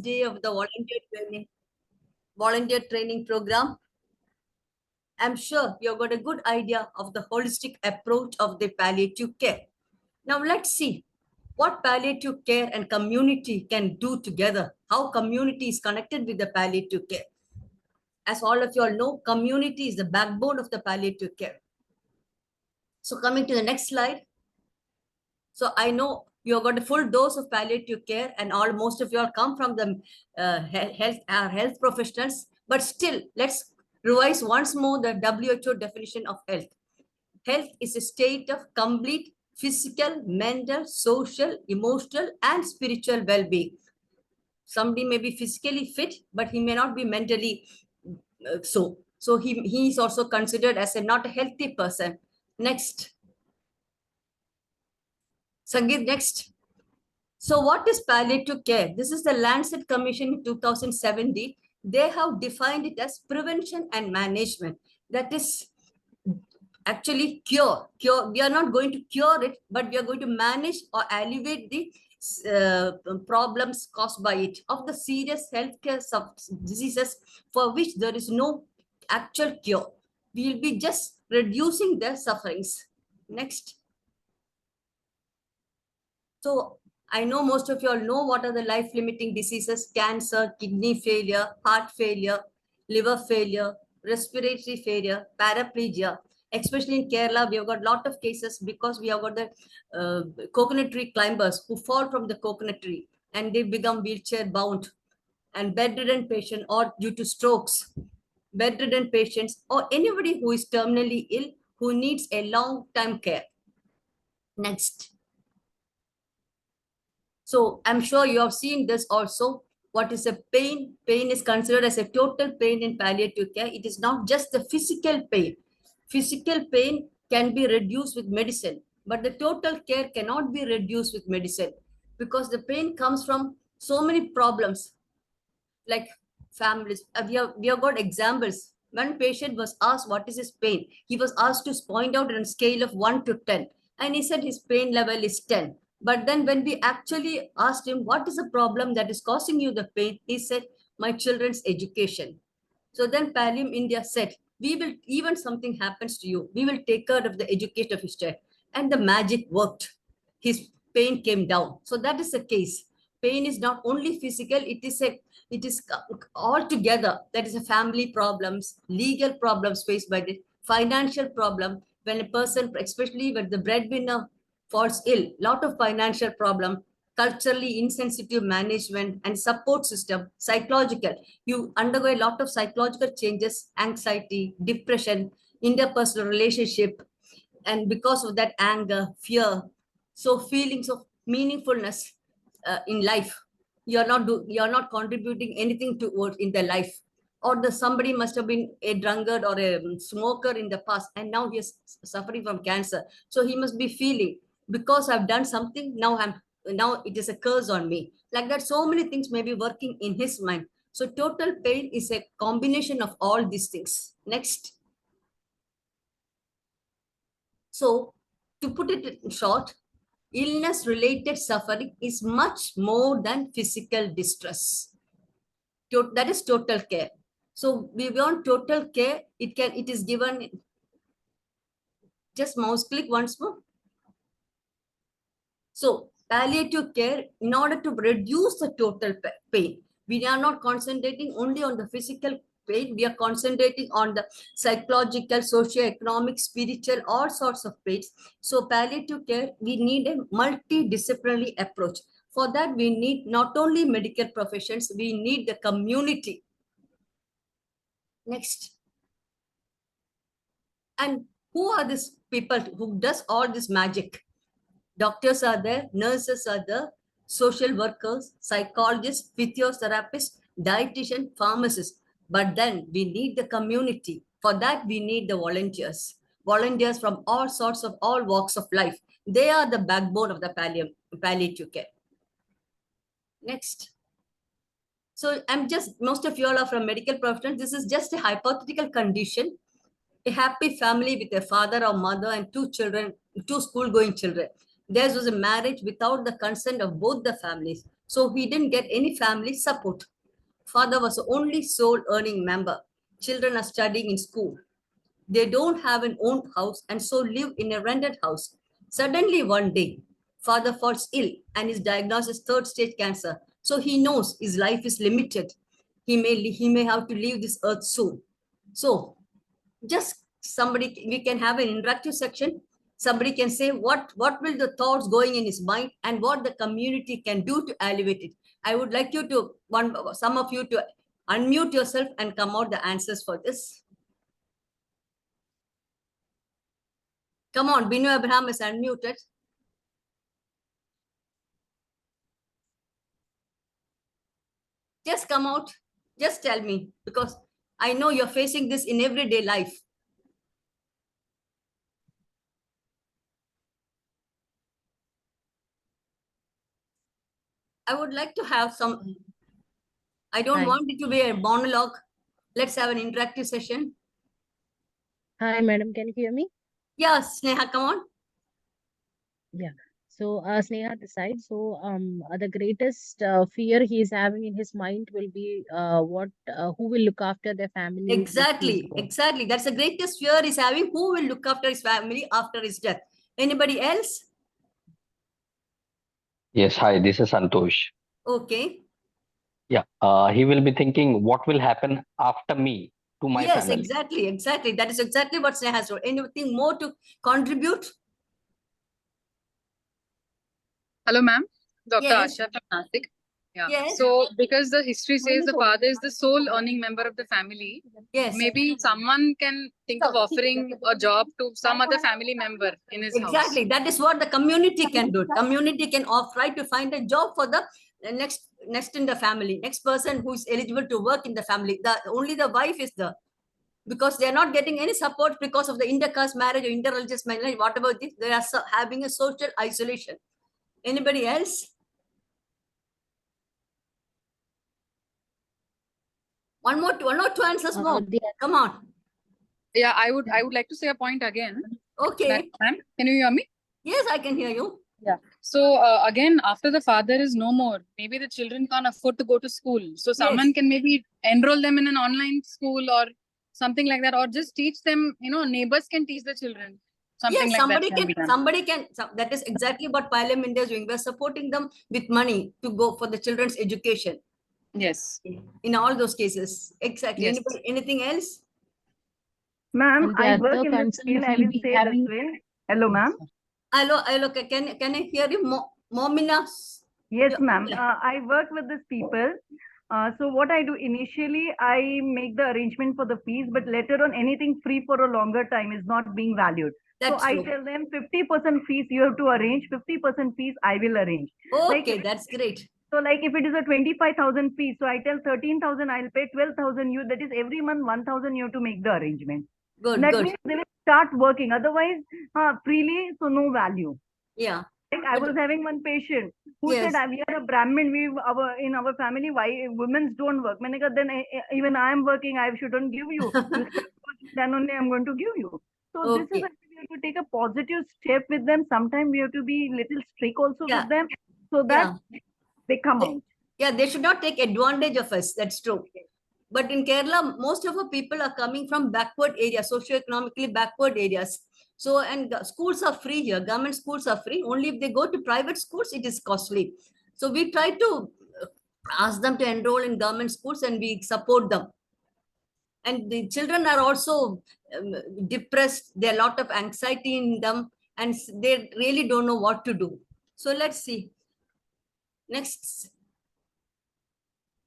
Day of the volunteer training program. I'm sure you've got a good idea of the holistic approach of the palliative care. Now let's see what palliative care and community can do together, how community is connected with the palliative care. As all of you all know, community is the backbone of the palliative care. So coming to the next slide. So I know you have got a full dose of palliative care, and most of you all come from the health professionals. But still, let's revise once more the WHO definition of health. Health is a state of complete physical, mental, social, emotional, and spiritual well-being. Somebody may be physically fit, but he may not be mentally so. So he is also considered as a not a healthy person. Next. Sangeet, next. So what is palliative care? This is the Lancet Commission in 2017. They have defined it as prevention and management. That is actually cure. We are not going to cure it, but we are going to manage or alleviate the problems caused by it, of the serious healthcare diseases for which there is no actual cure. We will be just reducing their sufferings. Next. So I know most of you all know what are the life-limiting diseases: cancer, kidney failure, heart failure, liver failure, respiratory failure, paraplegia. Especially in Kerala, we have got a lot of cases because we have got the coconut tree climbers who fall from the coconut tree and they become wheelchair bound, and bedridden patient or due to strokes, bedridden patients, or anybody who is terminally ill who needs a long-term care. Next. So I'm sure you have seen this also. What is a pain? Pain is considered as a total pain in palliative care. It is not just the physical pain. Physical pain can be reduced with medicine, but the total care cannot be reduced with medicine because the pain comes from so many problems like families. We have got examples. One patient was asked what is his pain. He was asked to point out on a scale of 1 to 10, and he said his pain level is 10. But then when we actually asked him what is the problem that is causing you the pain, he said, my children's education. So then Pallium India said, we will, even something happens to you, we will take care of the education of his child. And the magic worked. His pain came down. So that is the case. Pain is not only physical, it is all together. That is a family problems, legal problems faced by the financial problem. When a person, especially when the breadwinner falls ill, lot of financial problem, culturally insensitive management and support system, psychological. You undergo a lot of psychological changes, anxiety, depression, interpersonal relationship, and because of that anger, fear, so feelings of meaningfulness in life. You're not contributing anything towards in their life, or the somebody must have been a drunkard or a smoker in the past and now he is suffering from cancer, so he must be feeling, because I've done something, now it is a curse on me, like that. So many things may be working in his mind. So total pain is a combination of all these things. Next. So to put it in short, illness related suffering is much more than physical distress. That is total care. So we want total care. It is given, just mouse click once more. So palliative care, in order to reduce the total pain, we are not concentrating only on the physical pain, we are concentrating on the psychological, socio-economic, spiritual, all sorts of pains. So palliative care, we need a multidisciplinary approach. For that, we need not only medical professions, we need the community. Next. And who are these people who does all this magic? Doctors are there, nurses are there, social workers, psychologists, physiotherapists, dietitian, pharmacists. But then we need the community. For that, we need the volunteers. Volunteers from all sorts of all walks of life. They are the backbone of the palliative care. Next. So most of you all are from medical professionals. This is just a hypothetical condition. A happy family with a father or mother and two children, two school-going children. Theirs was a marriage without the consent of both the families. So he didn't get any family support. Father was the only sole earning member. Children are studying in school. They don't have an own house and so live in a rented house. Suddenly, one day, father falls ill and is diagnosed as third stage cancer. So he knows his life is limited. He may have to leave this earth soon. So just somebody, we can have an interactive section. Somebody can say what will the thoughts going in his mind and what the community can do to elevate it. I would like you to some of you to unmute yourself and come out the answers for this. Come on, Binu Abraham is unmuted. Just come out. Just tell me, because I know you're facing this in everyday life. I would like to have some, I don't Hi. want it to be a monologue. Let's have an interactive session. Hi, madam. Can you hear me? Yeah, Sneha, come on. Yeah. So, Sneha decides. So, the greatest fear he is having in his mind will be who will look after their family if he's Exactly, gone. exactly. That's the greatest fear is having who will look after his family after his death. Anybody else? Yes, hi, this is Santosh. Okay. Yeah, he will be thinking what will happen after me to my Yes, family. exactly, exactly. That is exactly what Sneha has told. Anything more to contribute? Hello, ma'am. Dr. Yes. Asha from Nasik. Yeah. Yes. So, because the history says the father is the sole earning member of the family, Yes. maybe someone can think of offering a job to some other family member in his house. Exactly. That is what the community can do. Community can try to find a job for the next in the family, next person who is eligible to work in the family. Only the wife is the, because they are not getting any support because of the intercaste marriage or interreligious marriage, whatever it is, they are having a social isolation. Anybody else? One or two answers more. Come on. Yeah, I would like to say a point again. Okay. Ma'am, can you hear me? Yes, I can hear you. Yeah. So again, after the father is no more, maybe the children can't afford to go to school. So someone Yes. can maybe enroll them in an online school or something like that, or just teach them. Neighbors can teach the children. Something Yes, like that can be done. that is exactly what Palliative India is doing. We're supporting them with money to go for the children's education. Yes. In all those cases. Exactly. Yes. Anything else? Ma'am, And the I other work in this concern field. I he'll will be say having. this way. Hello, ma'am. Hello. Can I hear you? Momina? Yes, ma'am. I work with these people. So what I do initially, I make the arrangement for the fees, but later on, anything free for a longer time is not being valued. So That's I true. tell them 50% fees you have to arrange, 50% fees I will arrange. Okay, that's great. So like if it is a 25,000 fees, so I tell 13,000 I'll pay 12,000 you. That is every month 1,000 you have to make the arrangement. Good, That good. means they will start working. Otherwise, freely, so no value. Yeah. Like I was having one patient who Yes. said, "We are a Brahmin. In our family, why women don't work?" मैंने कहा, then even I am working. I shouldn't give you. You start working, then only I'm going to give you. So this is Okay. actually we have to take a positive step with them. Sometimes we have to be little strict also Yeah. with them, so that they come out. Yeah, they should not take advantage of us. That's true. But in Kerala, most of our people are coming from backward areas, socio-economically backward areas. So, and schools are free here. Government schools are free. Only if they go to private schools, it is costly. So we try to ask them to enroll in government schools and we support them. And the children are also depressed. There are a lot of anxiety in them and they really don't know what to do. So let's see. Next.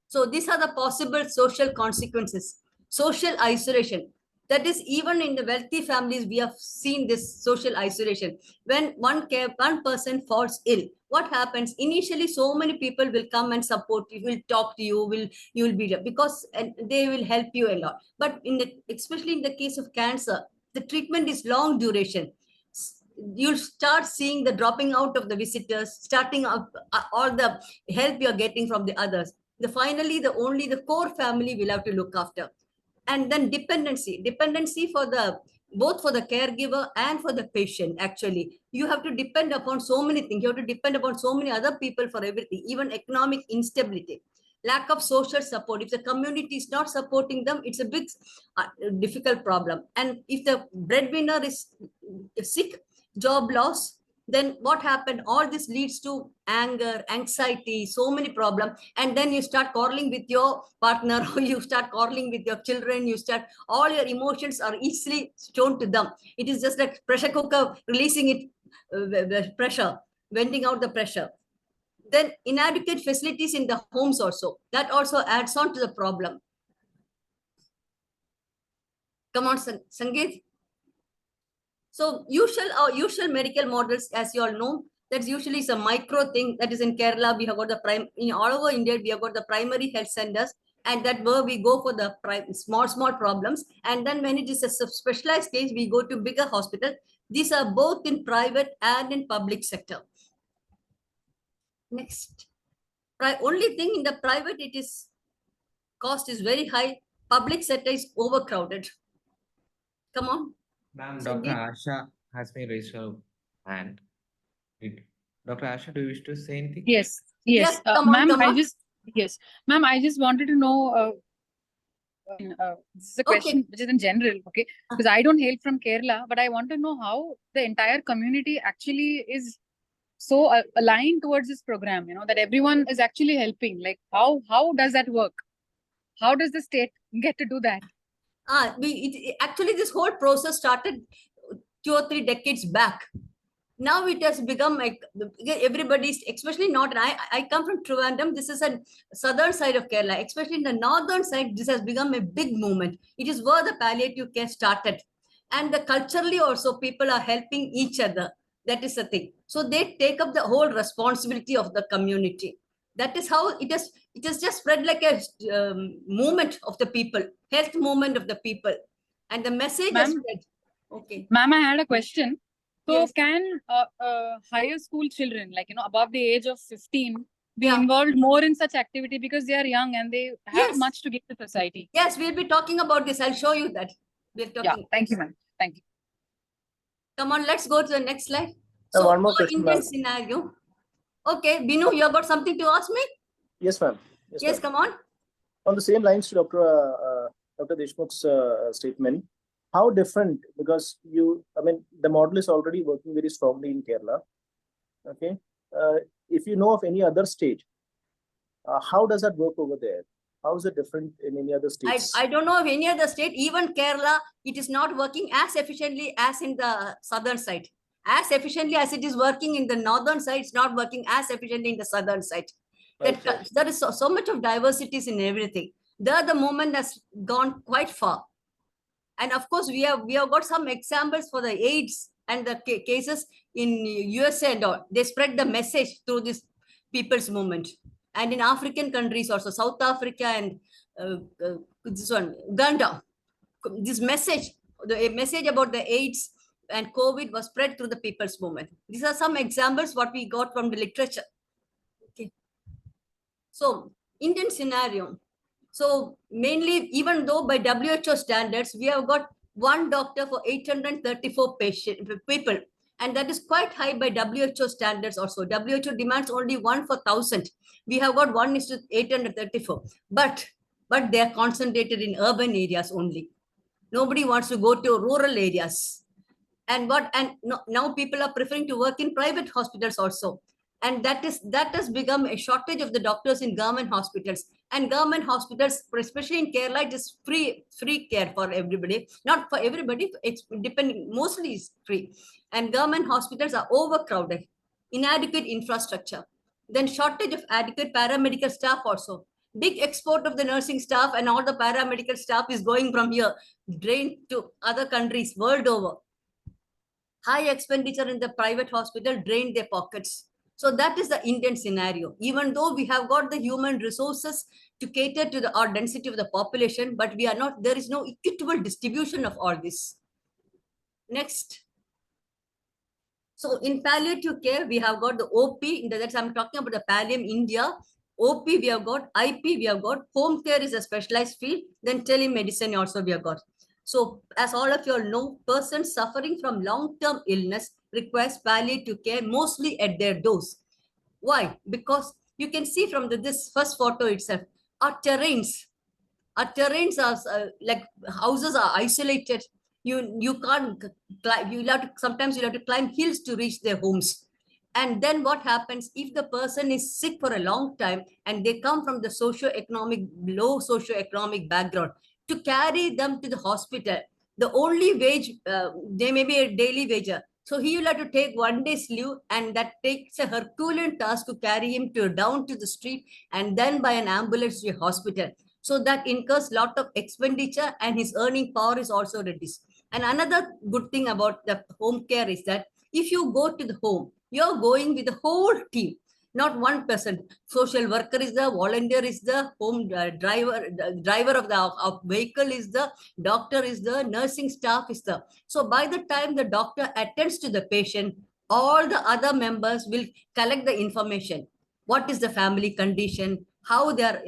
So these are the possible social consequences. Social isolation. That is, even in the wealthy families, we have seen this social isolation. When one person falls ill, what happens? Initially, so many people will come and support you, will talk to you, you will be there because they will help you a lot. But especially in the case of cancer, the treatment is long duration. You'll start seeing the dropping out of the visitors, starting up all the help you're getting from the others. Finally, only the core family will have to look after. And then dependency for the both for the caregiver and for the patient. Actually, you have to depend upon so many things. You have to depend upon so many other people for everything, even economic instability, lack of social support. If the community is not supporting them, it's a big difficult problem. And if the breadwinner is sick, job loss, then what happened? All this leads to anger, anxiety, so many problems. And then you start quarreling with your partner, or you start quarreling with your children. You start, all your emotions are easily shown to them. It is just like pressure cooker releasing it, the pressure, venting out the pressure. Then inadequate facilities in the homes also. That also adds on to the problem. Come on, Sangeet. So usual medical models, as you all know, that's usually is a micro thing. That is in Kerala, we have got the in all over India, we have got the primary health centers, and that where we go for the small problems. And then when it is a specialized case, we go to bigger hospital. These are both in private and in public sector. Next. Only thing in the private, it is cost is very high. Public sector is overcrowded. Come on. Ma'am, Dr. Asha has been raised her hand. Dr. Asha, do you wish to say anything? Yes. Yes, come on, Ma'am, come on. Ma'am, I just wanted to know, this is a question which is in general, okay? Because I don't hail from Kerala, but I want to know how the entire community actually is so aligned towards this program, that everyone is actually helping. Like, how does that work? How does the state get to do that? Actually, this whole process started 2 or 3 decades back. Now it has become like everybody's, especially not, I come from Trivandrum. This is a southern side of Kerala, especially in the northern side. This has become a big movement. It is where the palliative care started. And culturally also, people are helping each other. That is the thing. So they take up the whole responsibility of the community. That is how it has just spread like a movement of the people, health movement of the people. And the message has spread. Okay. Ma'am, I had a question. So Yes. can higher school children, like, above the age of 15, be involved more in such activity because they are young and they have much to give to society? Yes, we'll be talking about this. I'll show you that. We're talking. Yeah, thank you, ma'am. Thank you. Come on, let's go to the next slide. So one more question, Indian ma'am. scenario. Okay, Binu, you have got something to ask me? Yes, ma'am. Yes, come on. On the same lines to Dr. Deshmukh's statement, how different, because the model is already working very strongly in Kerala. Okay. If you know of any other state, how does that work over there? How is it different in any other states? I don't know of any other state. Even Kerala, it is not working as efficiently as in the southern side. As efficiently as it is working in the northern side, it's not working as efficiently in the southern side. Right. There is so much of diversities in everything. There, the movement has gone quite far. And of course, we have got some examples for the AIDS and the cases in USA and all. They spread the message through this people's movement. And in African countries also, South Africa and this one, Uganda, this message, the message about the AIDS and COVID was spread through the people's movement. These are some examples what we got from the literature. Okay. So, Indian scenario. So, mainly, even though by WHO standards, we have got 1 doctor for 834 people. And that is quite high by WHO standards also. WHO demands only 1 for 1,000. We have got 1:834. But they are concentrated in urban areas only. Nobody wants to go to rural areas. And now people are preferring to work in private hospitals also. And that has become a shortage of the doctors in government hospitals. And government hospitals, especially in Kerala, it is free care for everybody. Not for everybody, it's depending, mostly is free. And government hospitals are overcrowded, inadequate infrastructure. Then shortage of adequate paramedical staff also. Big export of the nursing staff and all the paramedical staff is going from here, drained to other countries world over. High expenditure in the private hospital drained their pockets. So that is the Indian scenario. Even though we have got the human resources to cater to our density of the population, but there is no equitable distribution of all this. Next. So in palliative care, we have got the OP, I'm talking about the Pallium India. OP we have got, IP we have got, home care is a specialized field, then telemedicine also we have got. So as all of you all know, persons suffering from long-term illness requires palliative care mostly at their doors. Why? Because you can see from this first photo itself, our terrains are like houses are isolated. You can't climb. You have to sometimes you have to climb hills to reach their homes. And then what happens if the person is sick for a long time and they come from the low socio-economic background, to carry them to the hospital, the only wage, they may be a daily wager. So he will have to take 1 day's leave, and that takes a Herculean task to carry him down to the street and then by an ambulance to a hospital. So that incurs lot of expenditure, and his earning power is also reduced. And another good thing about the home care is that if you go to the home, you're going with the whole team, not one person. Social worker is the, volunteer is the, home driver of the vehicle is the, doctor is the, nursing staff is the. So by the time the doctor attends to the patient, all the other members will collect the information. What is the family condition? How they are,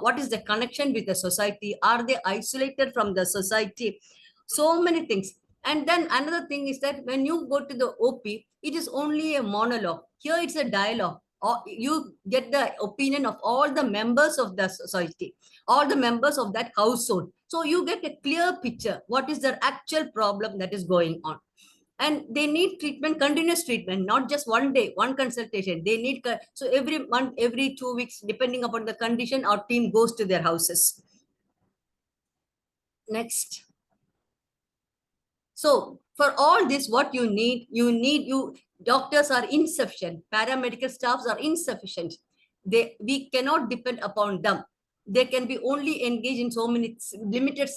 what is the connection with the society? Are they isolated from the society? So many things. And then another thing is that when you go to the OP, it is only a monologue. Here it's a dialogue. Or you get the opinion of all the members of the society, all the members of that household. So you get a clear picture. What is the actual problem that is going on? And they need treatment, continuous treatment, not just 1 day, one consultation. They need, so every month, every 2 weeks, depending upon the condition, our team goes to their houses. Next. So for all this, what you need, doctors are insufficient, paramedical staffs are insufficient. We cannot depend upon them. They can be only engaged in so many limited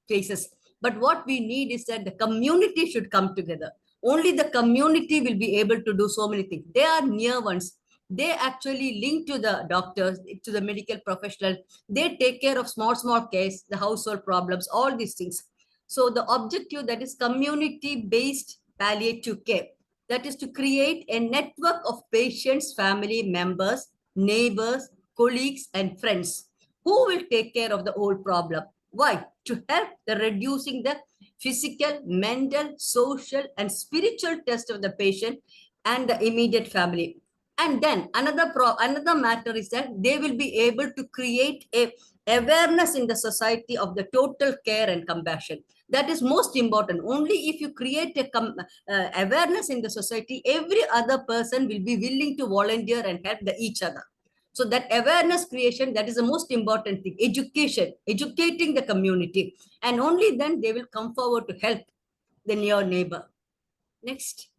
cases. But what we need is that the community should come together. Only the community will be able to do so many things. They are near ones. They actually link to the doctors, to the medical professional. They take care of small cases, the household problems, all these things. So the objective, that is community-based palliative care, that is to create a network of patients, family members, neighbors, colleagues, and friends who will take care of the whole problem. Why? To help the reducing the physical, mental, social, and spiritual test of the patient and the immediate family. And then another matter is that they will be able to create a awareness in the society of the total care and compassion. That is most important. Only if you create a awareness in the society, every other person will be willing to volunteer and help each other. So that awareness creation, that is the most important thing. Education, educating the community, and only then they will come forward to help the near neighbor. Next.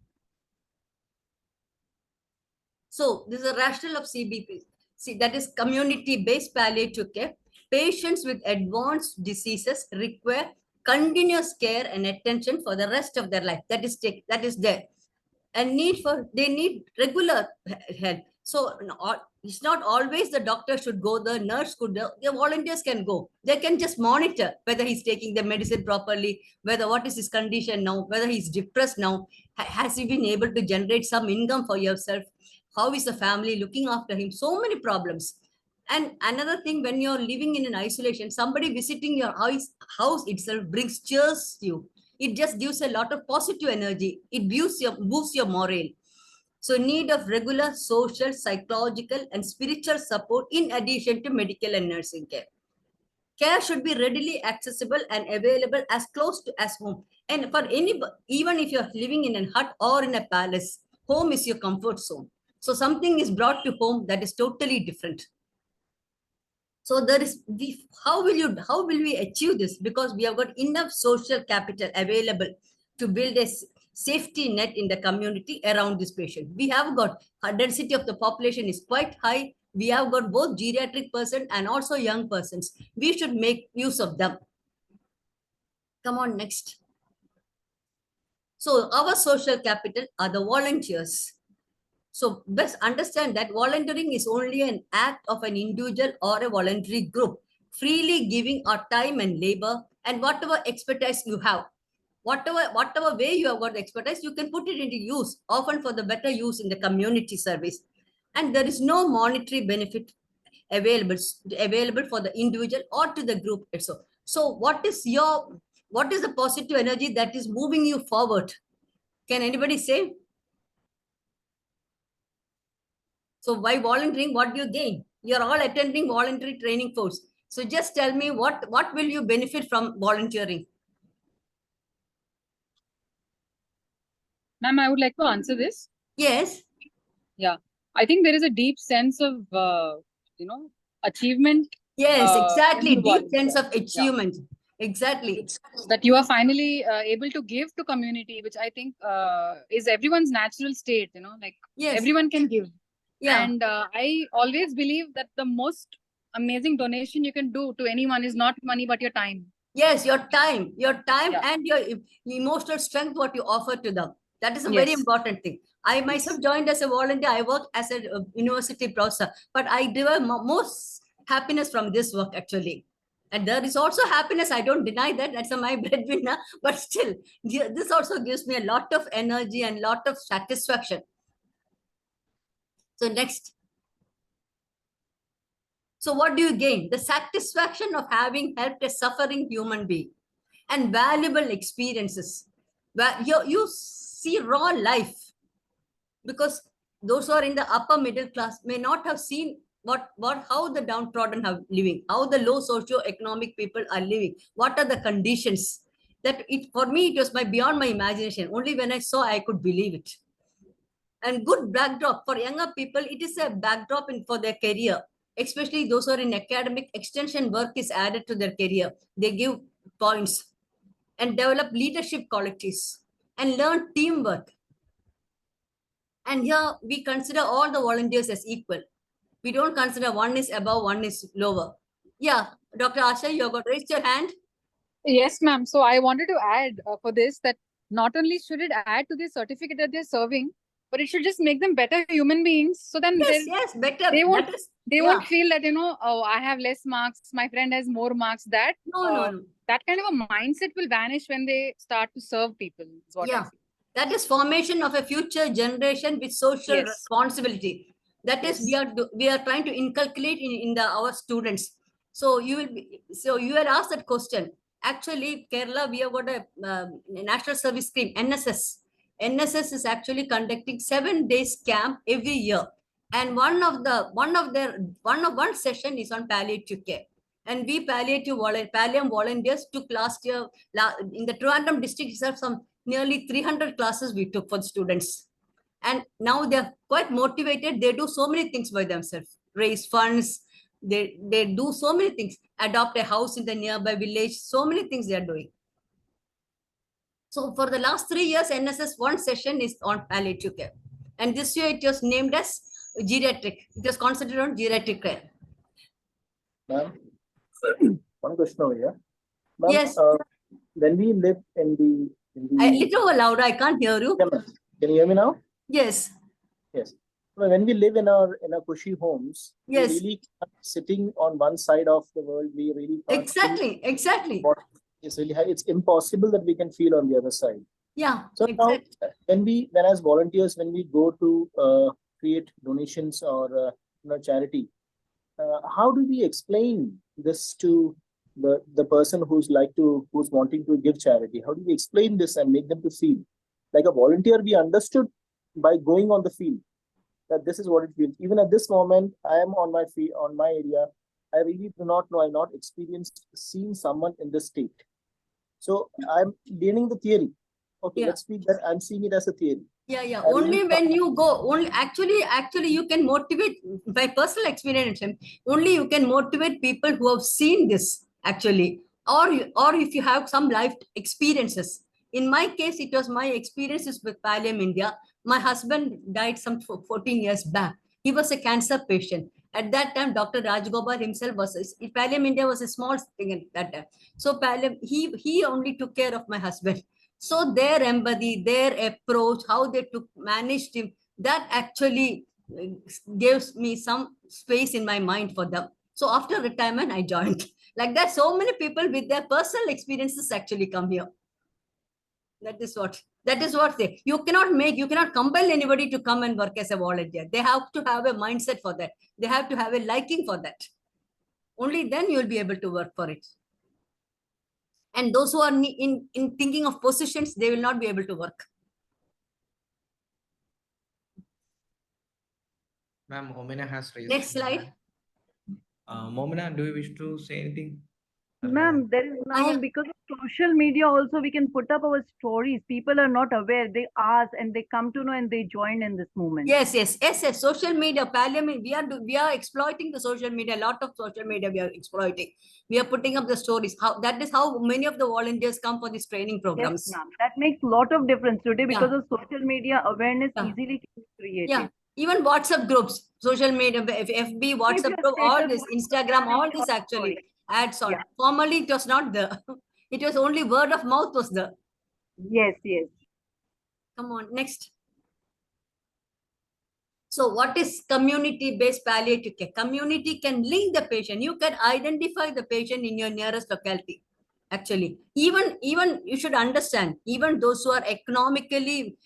So this is a rationale of CBP. See, that is community-based palliative care. Patients with advanced diseases require continuous care and attention for the rest of their life. That is there. And they need regular help. So it's not always the doctor should go, the nurse could, the volunteers can go. They can just monitor whether he's taking the medicine properly, whether what is his condition now, whether he's depressed now, has he been able to generate some income for yourself, how is the family looking after him, so many problems. And another thing, when you're living in an isolation, somebody visiting your house itself brings cheers to you. It just gives a lot of positive energy. It boosts your morale. So need of regular social, psychological, and spiritual support in addition to medical and nursing care. Care should be readily accessible and available as close to as home. And for anybody, even if you're living in a hut or in a palace, home is your comfort zone. So something is brought to home that is totally different. So there is, how will we achieve this? Because we have got enough social capital available to build a safety net in the community around this patient. We have got, our density of the population is quite high. We have got both geriatric person and also young persons. We should make use of them. Come on, next. So our social capital are the volunteers. So best understand that volunteering is only an act of an individual or a voluntary group, freely giving our time and labor and whatever expertise you have. Whatever way you have got expertise, you can put it into use, often for the better use in the community service. And there is no monetary benefit available for the individual or to the group. So what is the positive energy that is moving you forward? Can anybody say? So by volunteering, what do you gain? You're all attending voluntary training course. So just tell me what will you benefit from volunteering? Ma'am, I would like to answer this. Yes. Yeah, I think there is a deep sense of, achievement. Yes, in exactly. the Deep sense volunteer. of achievement. Exactly. That you are finally able to give to community, which I think is everyone's natural state, like Yes. everyone can give. Yeah. And I always believe that the most amazing donation you can do to anyone is not money, but your time. Yes, your time Yeah. and your emotional strength, what you offer to them. That is a very Yes. important thing. I myself joined as a volunteer. I work as a university professor, but I derive most happiness from this work actually. And there is also happiness. I don't deny that. That's my breadwinner. But still, this also gives me a lot of energy and lot of satisfaction. So next. So what do you gain? The satisfaction of having helped a suffering human being and valuable experiences. You see raw life, because those who are in the upper middle class may not have seen how the downtrodden are living, how the low socio-economic people are living, what are the conditions. That it for me, it was beyond my imagination. Only when I saw, I could believe it. And good backdrop for younger people, it is a backdrop for their career, especially those who are in academic. Extension work is added to their career. They give points and develop leadership qualities and learn teamwork. And here we consider all the volunteers as equal. We don't consider one is above, one is lower. Yeah, Dr. Asha, you have got raised your hand. Yes, ma'am. So I wanted to add for this that not only should it add to the certificate that they're serving, but it should just make them better human beings. So then Yes, better. They won't. That is, They won't feel that oh, I have less marks, my friend has more marks. That no. That kind of a mindset will vanish when they start to serve people. Is what I see. That is formation of a future generation with social responsibility. That is, we are trying to inculcate in our students. So you will ask that question. Actually, Kerala, we have got a national service scheme, NSS. NSS is actually conducting 7 days camp every year, and one session is on palliative care. And we Pallium volunteers took last year in the Trivandrum district itself some nearly 300 classes we took for the students. And now they're quite motivated. They do so many things by themselves, raise funds. They do so many things, adopt a house in the nearby village, so many things they are doing. So for the last 3 years, NSS one session is on palliative care. And this year it was named as geriatric. It was concentrated on geriatric care. Ma'am, one question over here. Ma'am, Yes. When we live in the A little more louder, I can't hear you. Can you hear me now? Yes. Yes. When we live in our cushy homes, Yes. we really can't sitting on one side of the world. We really can't Exactly. What is really high. It's impossible that we can feel on the other side. Yeah. So now, when as volunteers, when we go to create donations or charity, how do we explain this to the person who's wanting to give charity? How do we explain this and make them to feel like a volunteer? We understood by going on the field that this is what it feels. Even at this moment, I am on my feet, on my area. I really do not know. I've not experienced seeing someone in this state. So I'm learning the theory. Okay, let's speak that I'm seeing it as a theory. Yeah. Only when you go, actually you can motivate by personal experience. Only you can motivate people who have seen this actually, or if you have some life experiences. In my case, it was my experiences with Palliative India. My husband died some 14 years back. He was a cancer patient. At that time, Dr. Rajgopal himself Palliative India was a small thing at that time. So Palliative, he only took care of my husband. So their empathy, their approach, how they managed him, that actually gives me some space in my mind for them. So after retirement, I joined. Like that, so many people with their personal experiences actually come here. That is what you cannot compel anybody to come and work as a volunteer. They have to have a mindset for that. They have to have a liking for that. Only then you will be able to work for it. And those who are in thinking of positions, they will not be able to work. Ma'am, Momina has raised. Next her slide. hand. Momina, do you wish to say anything? Ma'am, there is now, yeah. because of social media also, we can put up our stories. People are not aware. They ask and they come to know and they join in this movement. Yes. Social media, Palliative, we are exploiting the social media. A lot of social media we are exploiting. We are putting up the stories. That is how many of the volunteers come for these training programs. Yes, ma'am. That makes a lot of difference today because Yeah. of social media. Awareness Yeah. easily can be created. Yeah. Even WhatsApp groups, social media, FB, WhatsApp group, all this, Instagram, all this actually adds on. Yeah. Formerly, it was not there. It was only word of mouth was there. Yes. Come on, next. So what is community-based palliative care? Community can link the patient. You can identify the patient in your nearest locality. Actually, even you should understand, even those who are economically,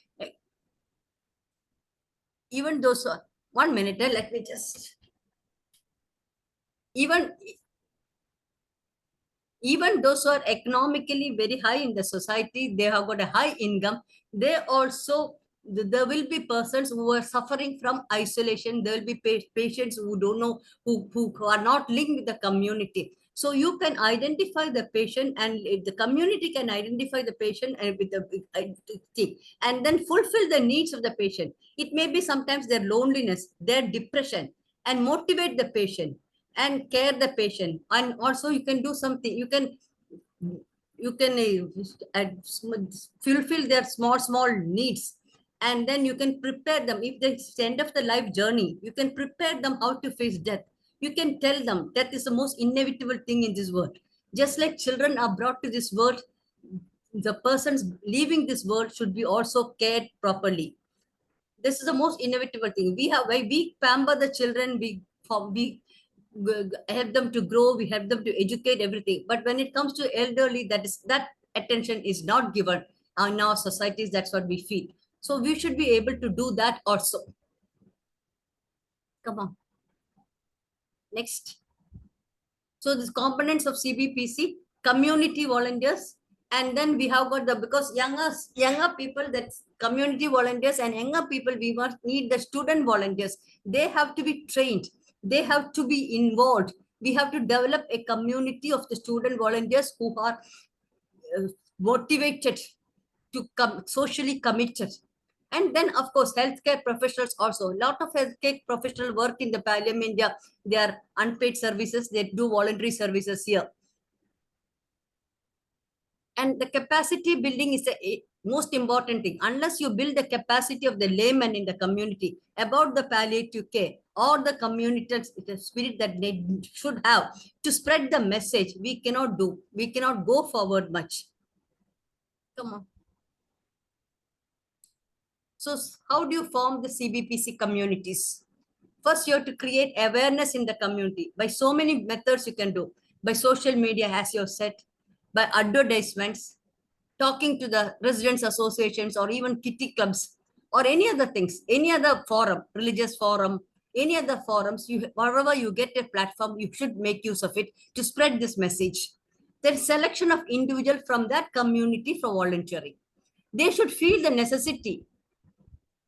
even those who are, 1 minute, let me just, even those who are economically very high in the society, they have got a high income, they also, there will be persons who are suffering from isolation. There will be patients who don't know, who are not linked with the community. So you can identify the patient, and the community can identify the patient and with the thing, and then fulfill the needs of the patient. It may be sometimes their loneliness, their depression, and motivate the patient and care the patient. And also you can do something, you can fulfill their small needs, and then you can prepare them. If it's the end of the life journey, you can prepare them how to face death. You can tell them death is the most inevitable thing in this world. Just like children are brought to this world, the persons leaving this world should be also cared properly. This is the most inevitable thing. We pamper the children, we help them to grow, we help them to educate, everything. But when it comes to elderly, that attention is not given in our societies. That's what we feel. So we should be able to do that also. Come on. Next. So these components of CBPC, community volunteers, and then we have got because younger people, that's community volunteers, and younger people, we must need the student volunteers. They have to be trained. They have to be involved. We have to develop a community of the student volunteers who are motivated to come, socially committed. And then, of course, healthcare professionals also. A lot of healthcare professionals work in the Palliative India. They are unpaid services. They do voluntary services here. And the capacity building is the most important thing. Unless you build the capacity of the layman in the community about the palliative care or the community, the spirit that they should have to spread the message, we cannot go forward much. Come on. So how do you form the CBPC communities? First, you have to create awareness in the community by so many methods you can do. By social media, as you have said, by advertisements, talking to the residents associations or even kitty clubs or any other things, any other forum, religious forum, any other forums, wherever you get a platform, you should make use of it to spread this message. There's selection of individual from that community for volunteering. They should feel the necessity,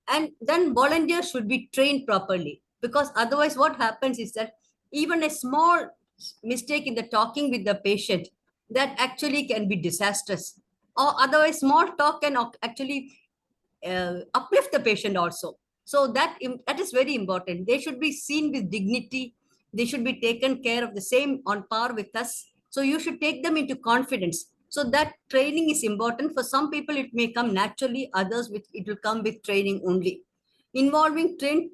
and then volunteers should be trained properly, because otherwise what happens is that even a small mistake in the talking with the patient, that actually can be disastrous, or otherwise small talk can actually uplift the patient also. So that is very important. They should be seen with dignity. They should be taken care of the same on par with us. So you should take them into confidence. So that training is important. For some people, it may come naturally. Others, it will come with training only. Involving trained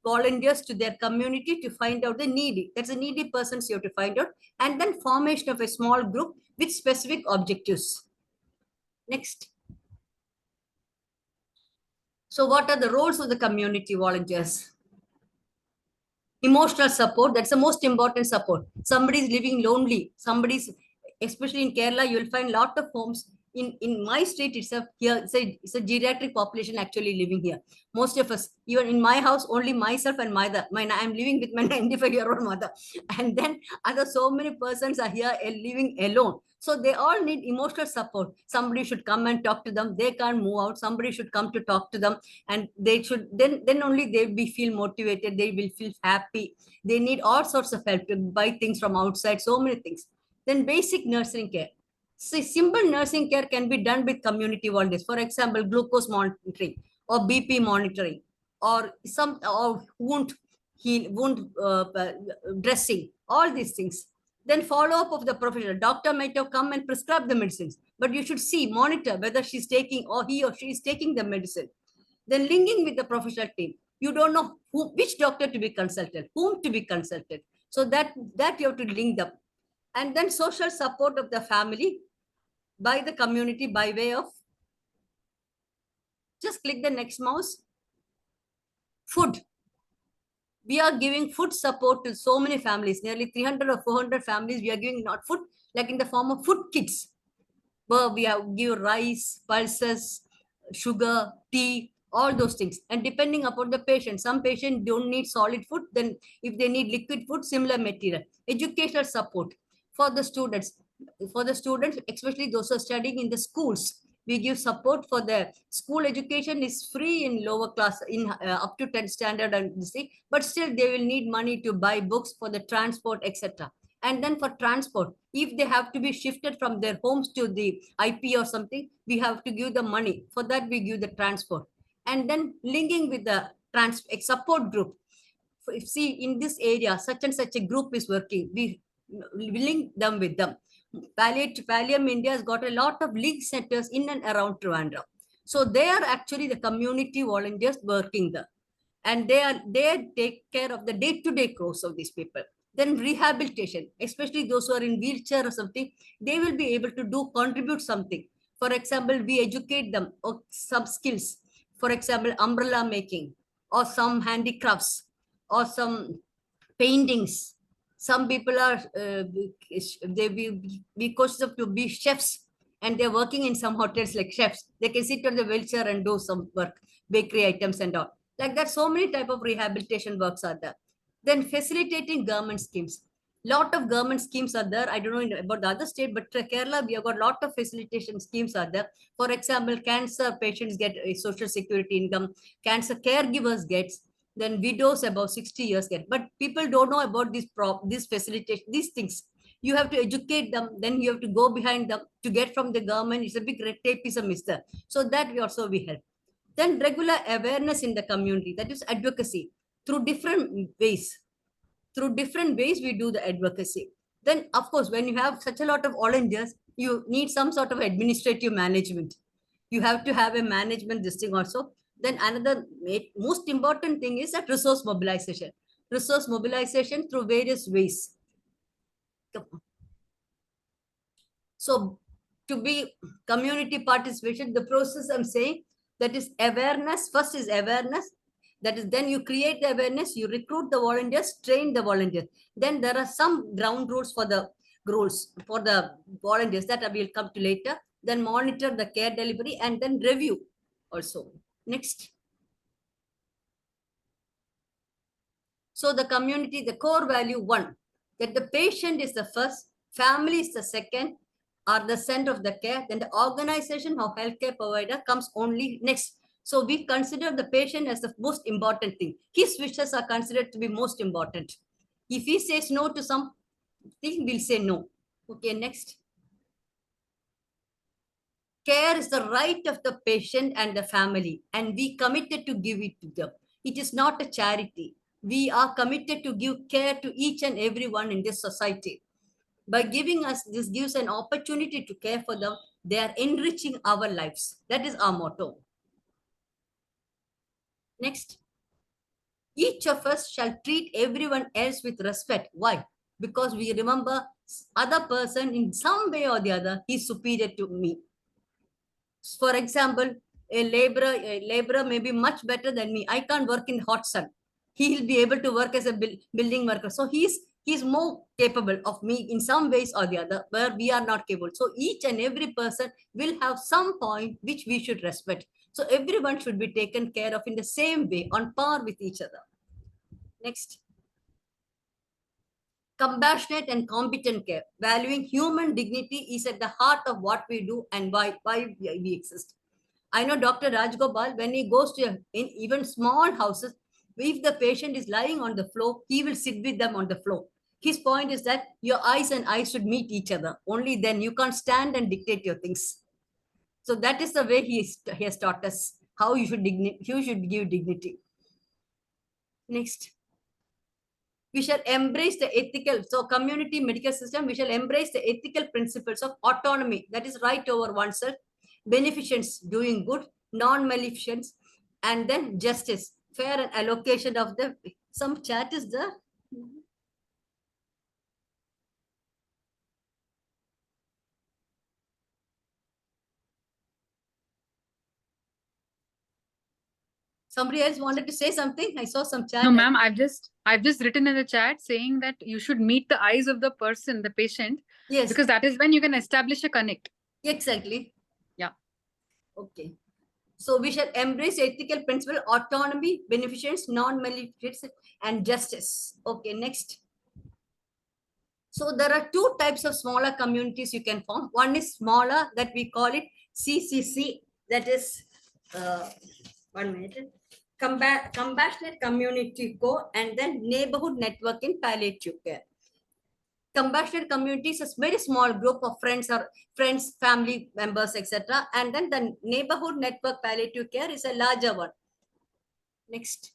volunteers to their community to find out the needy. That's the needy persons you have to find out. And then formation of a small group with specific objectives. Next. So what are the roles of the community volunteers? Emotional support, that's the most important support. Somebody is living lonely, especially in Kerala, you will find a lot of homes. in my street itself, here it's a geriatric population actually living here. Most of us, even in my house, only myself and I'm living with my 95-year-old mother. And then other so many persons are here living alone. So they all need emotional support. Somebody should come and talk to them. They can't move out. Somebody should come to talk to them, and they should then only they will feel motivated. They will feel happy. They need all sorts of help to buy things from outside. So many things. Then basic nursing care. See, simple nursing care can be done with community volunteers. For example, glucose monitoring or BP monitoring, or wound dressing. All these things. Then follow-up of the professional. Doctor might have come and prescribed the medicines, but you should monitor whether she's taking or he or she is taking the medicine. Then linking with the professional team. You don't know which doctor to be consulted, whom to be consulted. So that you have to link them. And then social support of the family by the community by way of, just click the next mouse, food. We are giving food support to so many families, nearly 300 or 400 families. We are giving not food, like in the form of food kits, where we have give rice, pulses, sugar, tea, all those things. And depending upon the patient, some patients don't need solid food. Then if they need liquid food, similar material. Educational support for the students. For the students, especially those who are studying in the schools, we give support for the school education is free in lower class, in up to 10th standard, and see, but still they will need money to buy books, for the transport, etc. And then for transport, if they have to be shifted from their homes to the IP or something, we have to give the money. For that, we give the transport. And then linking with the support group. See, in this area, such and such a group is working. We link them with them. Palliative India has got a lot of league centers in and around Trivandrum. So they are actually the community volunteers working there. And they take care of the day-to-day course of these people. Then rehabilitation, especially those who are in wheelchair or something, they will be able to contribute something. For example, we educate them of some skills. For example, umbrella making, or some handicrafts, or some paintings. Some people are they be coached up to be chefs, and they're working in some hotels like chefs. They can sit on the wheelchair and do some work, bakery items and all. Like that, so many type of rehabilitation works are there. Then facilitating government schemes. Lot of government schemes are there. I don't know about the other state, but Kerala, we have got lot of facilitation schemes are there. For example, cancer patients get a social security income. Cancer caregivers gets. Then widows above 60 years get. But people don't know about this facilitation, these things. You have to educate them. Then you have to go behind them to get from the government. It's a big red tapeism is there. So that we help. Then regular awareness in the community. That is advocacy through different ways. Through different ways, we do the advocacy. Then, of course, when you have such a lot of volunteers, you need some sort of administrative management. You have to have a management this thing also. Then another most important thing is that resource mobilization. Resource mobilization through various ways. So to be community participation, the process I'm saying, that is awareness. First is awareness. That is, then you create the awareness, you recruit the volunteers, train the volunteers. Then there are some ground rules for the volunteers that I will come to later. Then monitor the care delivery and then review also. Next. So the community, the core value 1, that the patient is the first, family is the second, are the center of the care. Then the organization or healthcare provider comes only next. So we consider the patient as the most important thing. His wishes are considered to be most important. If he says no to something, we'll say no. Okay, next. Care is the right of the patient and the family, and we committed to give it to them. It is not a charity. We are committed to give care to each and everyone in this society. By giving us, this gives an opportunity to care for them. They are enriching our lives. That is our motto. Next. Each of us shall treat everyone else with respect. Why? Because we remember other person in some way or the other, he is superior to me. For example, a laborer may be much better than me. I can't work in hot sun. He will be able to work as a building worker. So he He's more capable of me in some ways or the other, where we are not capable. So each and every person will have some point which we should respect. So everyone should be taken care of in the same way, on par with each other. Next. Compassionate and competent care. Valuing human dignity is at the heart of what we do and why we exist. I know Dr. Rajgopal, when he goes to in even small houses, if the patient is lying on the floor, he will sit with them on the floor. His point is that your eyes and eyes should meet each other. Only then you can't stand and dictate your things. So that is the way he has taught us how you should give dignity. Next. We shall embrace the ethical, so community medical system, we shall embrace the ethical principles of autonomy, that is right over oneself, beneficence, doing good, non-maleficence, and then justice, fair and allocation of the, some chat is there. Somebody else wanted to say something? I saw some chat. No, ma'am, I've just written in the chat saying that you should meet the eyes of the person, the patient. Yes. Because that is when you can establish a connect. Exactly. Yeah. Okay. So we shall embrace ethical principle, autonomy, beneficence, non-maleficence, and justice. Okay, next. So there are two types of smaller communities you can form. One is smaller, that we call it CCC, that is, 1 minute, Compassionate Community Co, and then Neighborhood Network in Palliative Care. Compassionate community is a very small group of friends, family members, etc. And then the Neighborhood Network Palliative Care is a larger one. Next.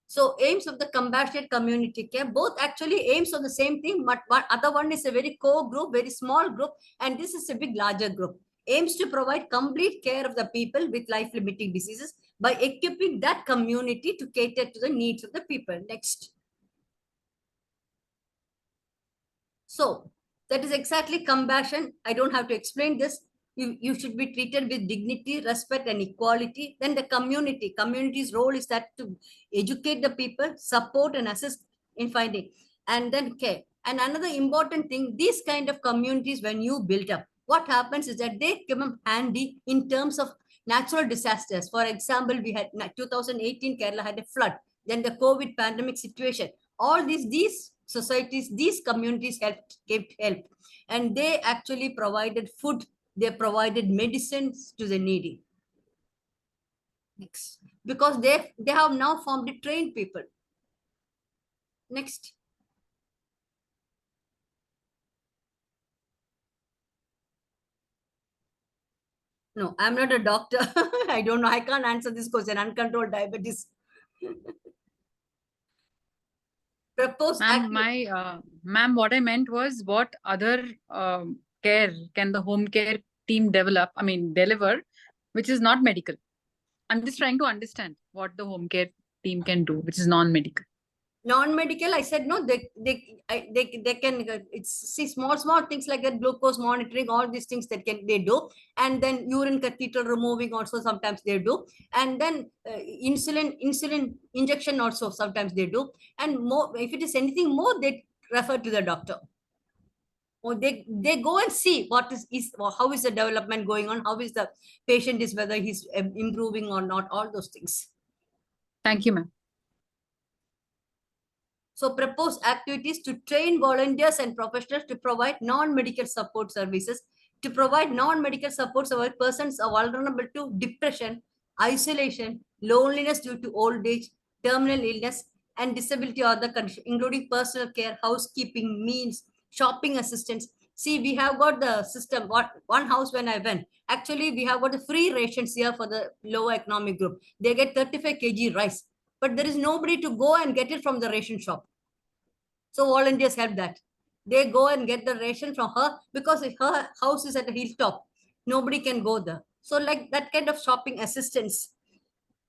So aims of the compassionate community care, both actually aims on the same thing, but other one is a very core group, very small group, and this is a big larger group. Aims to provide complete care of the people with life-limiting diseases by equipping that community to cater to the needs of the people. Next. So that is exactly compassion. I don't have to explain this. You should be treated with dignity, respect, and equality. Then the community's role is that to educate the people, support and assist in finding, and then care. And another important thing, these kind of communities, when you build up, what happens is that they come handy in terms of natural disasters. For example, we had 2018, Kerala had a flood, then the COVID pandemic situation. All these societies, these communities gave help, and they actually provided food, they provided medicines to the needy. Next. Because they have now formed a trained people. Next. No, I'm not a doctor. I don't know. I can't answer this question. Uncontrolled diabetes. Ma'am, what I meant was, what other care can the home care team deliver, which is not medical? I'm just trying to understand what the home care team can do, which is non-medical. Non-medical, I said no. They can. See, small things like that, glucose monitoring, all these things that they do, and then urine catheter removing also sometimes they do, and then insulin injection also sometimes they do, and more. If it is anything more, they refer to the doctor. Or they go and see what is how is the development going on, how is the patient is, whether he's improving or not, all those things. Thank you, ma'am. So propose activities to train volunteers and professionals to provide non-medical support services. To provide non-medical support so persons are vulnerable to depression, isolation, loneliness due to old age, terminal illness, and disability or other conditions, including personal care, housekeeping, meals, shopping assistance. See, we have got the system. One house when I went, actually we have got the free rations here for the lower economic group. They get 35 kg rice, but there is nobody to go and get it from the ration shop. So volunteers help that. They go and get the ration from her because her house is at a hilltop. Nobody can go there. So like that kind of shopping assistance.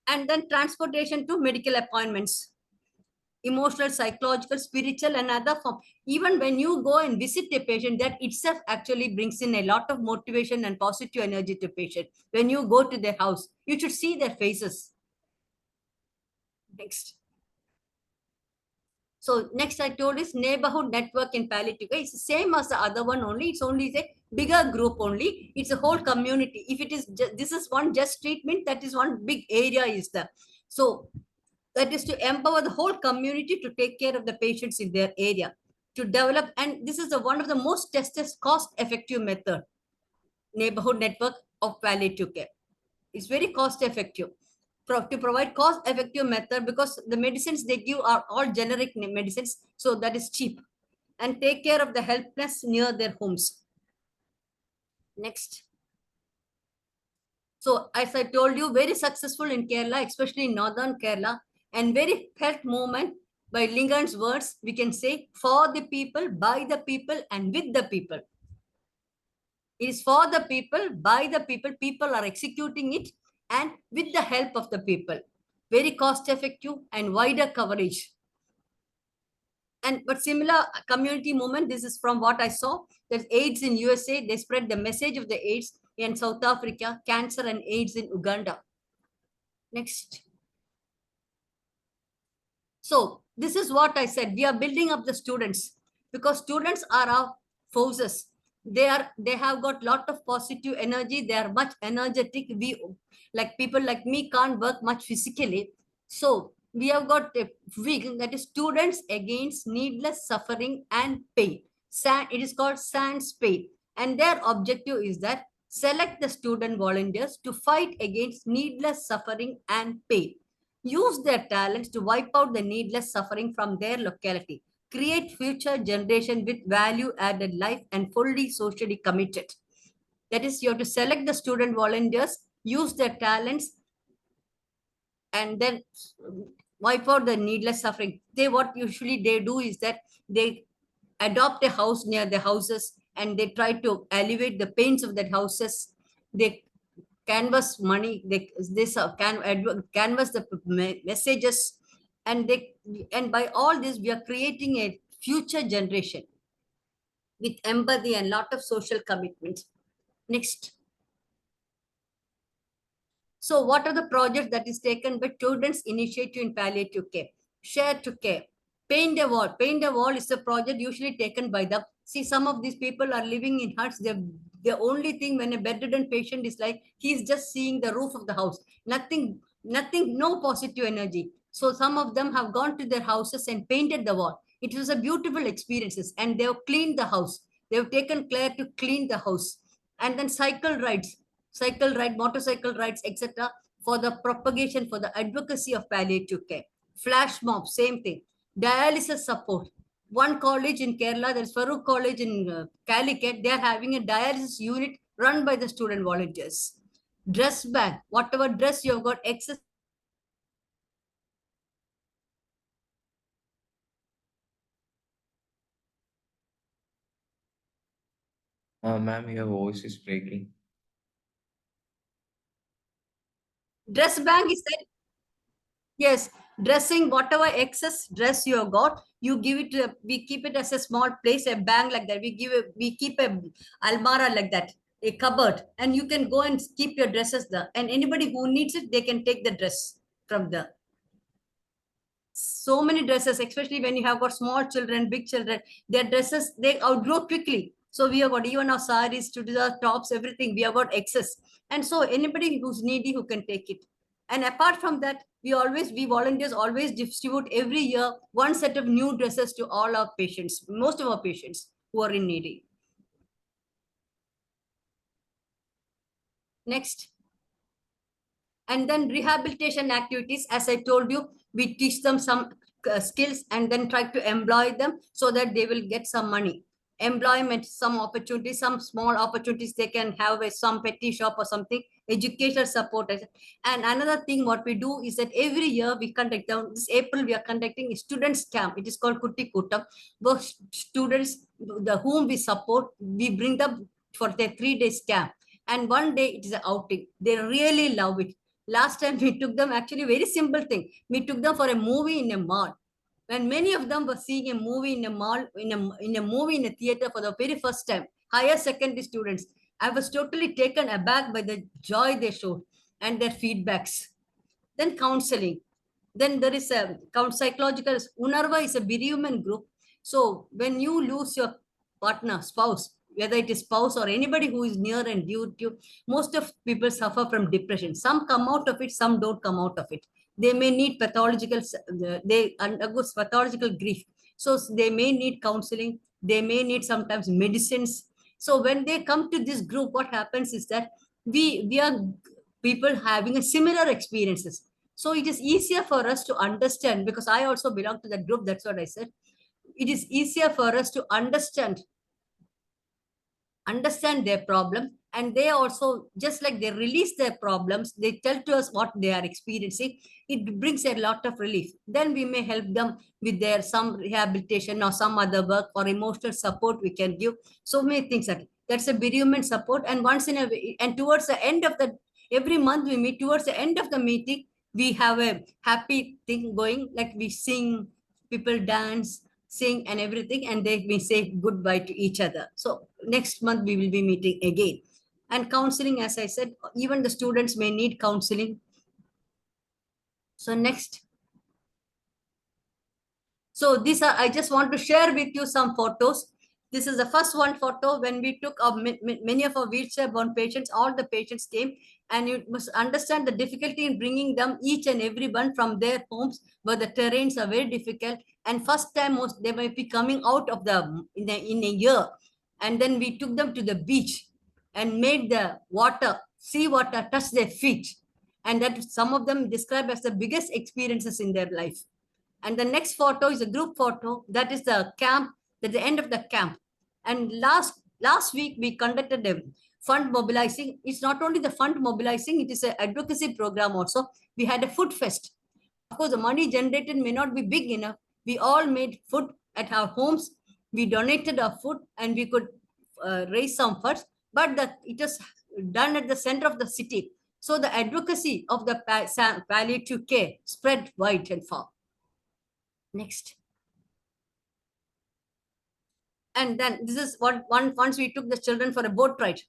And then transportation to medical appointments. Emotional, psychological, spiritual, and other form. Even when you go and visit a patient, that itself actually brings in a lot of motivation and positive energy to patient. When you go to their house, you should see their faces. Next. So next I told is neighborhood network in palliative care. It's the same as the other one only. It's only a bigger group only. It's a whole community. If it is this is one just treatment, that is one big area is there. So that is to empower the whole community to take care of the patients in their area, to develop, and this is the one of the most tested cost-effective method, neighborhood network of palliative care. It's very cost-effective to provide cost-effective method because the medicines they give are all generic medicines, so that is cheap, and take care of the helpless near their homes. Next. So as I told you, very successful in Kerala, especially in northern Kerala, and very felt movement by Lingard's words, we can say, for the people, by the people, and with the people. It is for the people, by the people, people are executing it, and with the help of the people. Very cost effective and wider coverage. But similar community movement, this is from what I saw, there's AIDS in USA, they spread the message of the AIDS in South Africa, cancer and AIDS in Uganda. Next. So this is what I said, we are building up the students because students are our forces. They have got lot of positive energy, they are much energetic. We, like people like me, can't work much physically. So we have got a week, that is students against needless suffering and pain. It is called SANS pain. And their objective is that select the student volunteers to fight against needless suffering and pain. Use their talents to wipe out the needless suffering from their locality. Create future generation with value-added life and fully socially committed. That is, you have to select the student volunteers, use their talents, and then wipe out the needless suffering. What usually they do is that they adopt a house near the houses and they try to alleviate the pains of that houses. They canvas money, canvas the messages, and by all this we are creating a future generation with empathy and lot of social commitment. Next. So what are the projects that is taken by Children's Initiative in Palliative Care? Share to Care. Paint a Wall. Paint a Wall is a project usually taken by the, see, some of these people are living in huts. The only thing when a bedridden patient is like, he's just seeing the roof of the house. Nothing, no positive energy. So some of them have gone to their houses and painted the wall. It was a beautiful experiences, and they have cleaned the house. They have taken care to clean the house. And then motorcycle rides, etc., for the propagation, for the advocacy of palliative care. Flash mob, same thing. Dialysis support. One college in Kerala, there's Farooq College in Calicut, they are having a dialysis unit run by the student volunteers. Dress bank, whatever dress you have got excess. Ma'am, your voice is breaking. Dress bank is that, yes, dressing, whatever excess dress you have got, you give it to, we keep it as a small place, a bag like that. We keep a almara like that, a cupboard, and you can go and keep your dresses there. And anybody who needs it, they can take the dress from there. So many dresses, especially when you have got small children, big children, their dresses, they outgrow quickly. So we have got even our saris, chudidar, tops, everything, we have got excess. And so anybody who's needy who can take it. And apart from that, we volunteers always distribute every year one set of new dresses to all our patients, most of our patients who are in needy. Next. And then rehabilitation activities, as I told you, we teach them some skills and then try to employ them so that they will get some money. Employment, some opportunities, some small opportunities they can have with some petty shop or something, educational support. And another thing what we do is that every year we conduct, this April we are conducting a students camp. It is called Kutti Kuttam, where students whom we support, we bring them for their 3 days camp. And one day it is an outing. They really love it. Last time we took them, actually very simple thing. We took them for a movie in a mall. When many of them were seeing a movie in a mall, in a movie in a theater for the very first time, higher secondary students, I was totally taken aback by the joy they showed and their feedbacks. Then counseling. Then there is a psychological, Unarva is a bereavement group. So when you lose your partner, spouse, whether it is spouse or anybody who is near and dear to you, most of people suffer from depression. Some come out of it, some don't come out of it. They may need pathological, they undergo pathological grief. So they may need counseling, they may need sometimes medicines. So when they come to this group, what happens is that we are people having a similar experiences. So it is easier for us to understand, because I also belong to that group. That's what I said. It is easier for us to understand their problem, and they also, just like they release their problems, they tell to us what they are experiencing. It brings a lot of relief. Then we may help them with their some rehabilitation or some other work or emotional support we can give. So many things that's a bereavement support. And once in a way, and towards the end of the every month we meet, towards the end of the meeting we have a happy thing going, like we sing, people dance, sing and everything, and they may say goodbye to each other. So next month we will be meeting again. And counseling, as I said, even the students may need counseling. So next. So these are, I just want to share with you some photos. This is the first one photo when we took many of our wheelchair-bound patients. All the patients came, and you must understand the difficulty in bringing them, each and every one, from their homes where the terrains are very difficult. And first time they might be coming out of the in a year, and then we took them to the beach and made the water, sea water, touch their feet, and that some of them described as the biggest experiences in their life. And the next photo is a group photo. That is the camp, at the end of the camp. And last week, we conducted a fund mobilizing. It's not only the fund mobilizing, it is an advocacy program also. We had a food fest. Of course, the money generated may not be big enough. We all made food at our homes. We donated our food and we could raise some funds. But it was done at the center of the city. So the advocacy of the palliative care spread wide and far. Next. And then this is what once we took the children for a boat ride.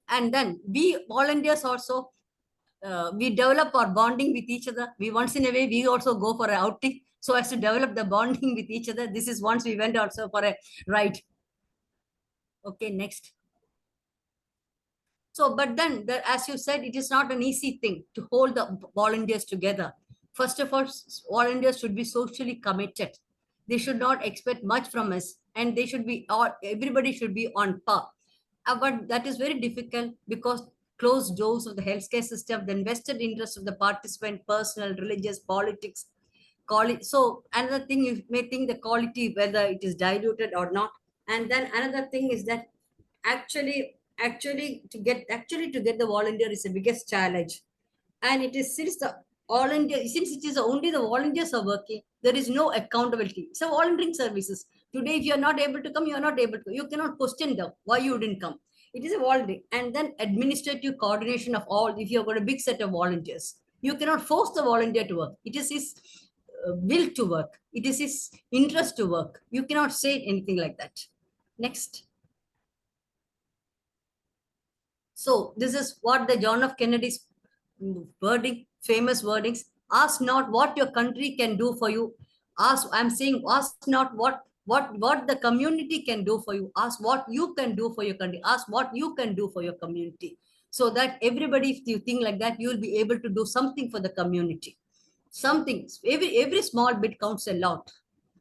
And then we volunteers also, we develop our bonding with each other. We once in a way, we also go for an outing so as to develop the bonding with each other. This is once we went also for a ride. Okay, next. So, but then, as you said, it is not an easy thing to hold the volunteers together. First of all, volunteers should be socially committed. They should not expect much from us, and they should be, everybody should be on par. But that is very difficult because closed doors of the healthcare system, the invested interest of the participant, personal, religious, politics, so another thing, you may think the quality, whether it is diluted or not. And then another thing is that actually to get the volunteer is the biggest challenge. And it is, since it is only the volunteers are working, there is no accountability. So volunteering services, today if you are not able to come, you are not able to, you cannot question them why you didn't come. It is a volunteering. And then administrative coordination of all. If you have got a big set of volunteers, you cannot force the volunteer to work. It is his will to work, it is his interest to work. You cannot say anything like that. Next. So this is what the John F. Kennedy's wording, famous wordings: ask not what your country can do for you. Ask not what the community can do for you. Ask what you can do for your country. Ask what you can do for your community. So that everybody, if you think like that, you will be able to do something for the community. Something, every small bit counts a lot.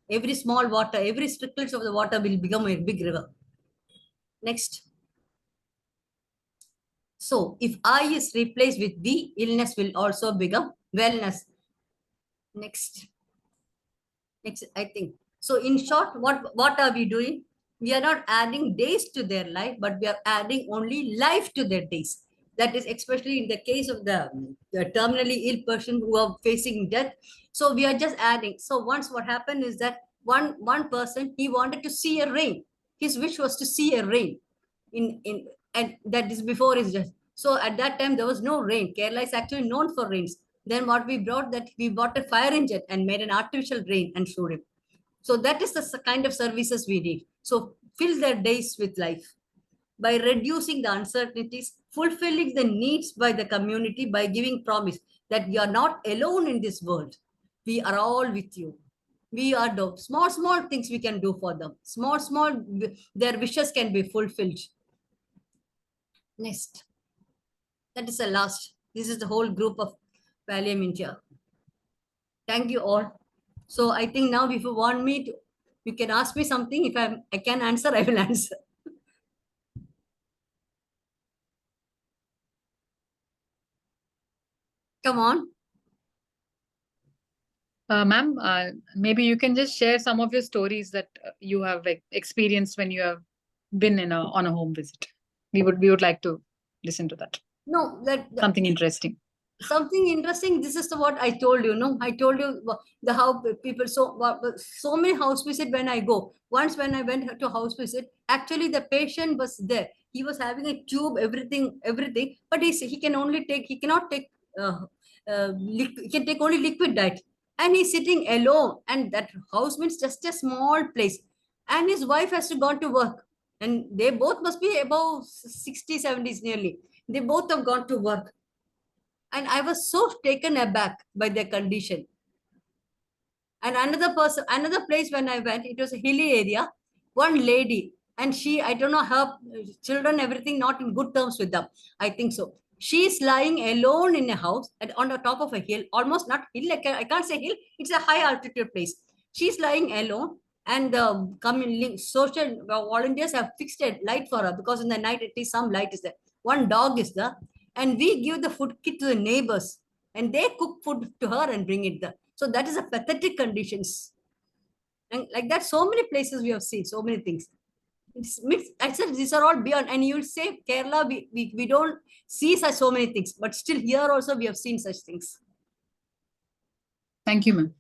Every small water, every trickles of the water will become a big river. Next. So if I is replaced with V, illness will also become wellness. Next, I think. So in short, what are we doing? We are not adding days to their life, but we are adding only life to their days. That is especially in the case of the terminally ill person who are facing death. So we are just adding. So once what happened is that one person, he wanted to see a rain. His wish was to see a rain and that is before his death. So at that time, there was no rain. Kerala is actually known for rains. Then what we brought, that we bought a fire engine and made an artificial rain and showed him. So that is the kind of services we need. So fill their days with life by reducing the uncertainties, fulfilling the needs by the community, by giving promise that you are not alone in this world. We are all with you. We are the small things we can do for them. Small, their wishes can be fulfilled. Next. That is the last. This is the whole group of Pallium India. Thank you all. So I think now if you want me to, you can ask me something. If I can answer, I will answer. Come on. Ma'am, maybe you can just share some of your stories that you have experienced when you have been on a home visit. We would like to listen to that. No, Something interesting. Something interesting. This is what I told you. No, I told you the how people so many house visit when I go. Once when I went to house visit, actually the patient was there. He was having a tube, everything, but he cannot take he can take only liquid diet, and he's sitting alone. And that house means just a small place, and his wife has to gone to work, and they both must be above 60, 70s nearly. They both have gone to work. And I was so taken aback by their condition. And another place when I went, it was a hilly area. One lady, and I don't know, her children, everything not in good terms with them. I think so. She's lying alone in a house on the top of a hill, almost not hill, like I can't say hill, it's a high altitude place. She's lying alone, and the social volunteers have fixed a light for her because in the night at least some light is there. One dog is there, and we give the food kit to the neighbors, and they cook food to her and bring it there. So that is a pathetic conditions. And like that, so many places we have seen, so many things. I said these are all beyond. And you'll say Kerala, we don't see such so many things, but still here also we have seen such things. Thank you, ma'am.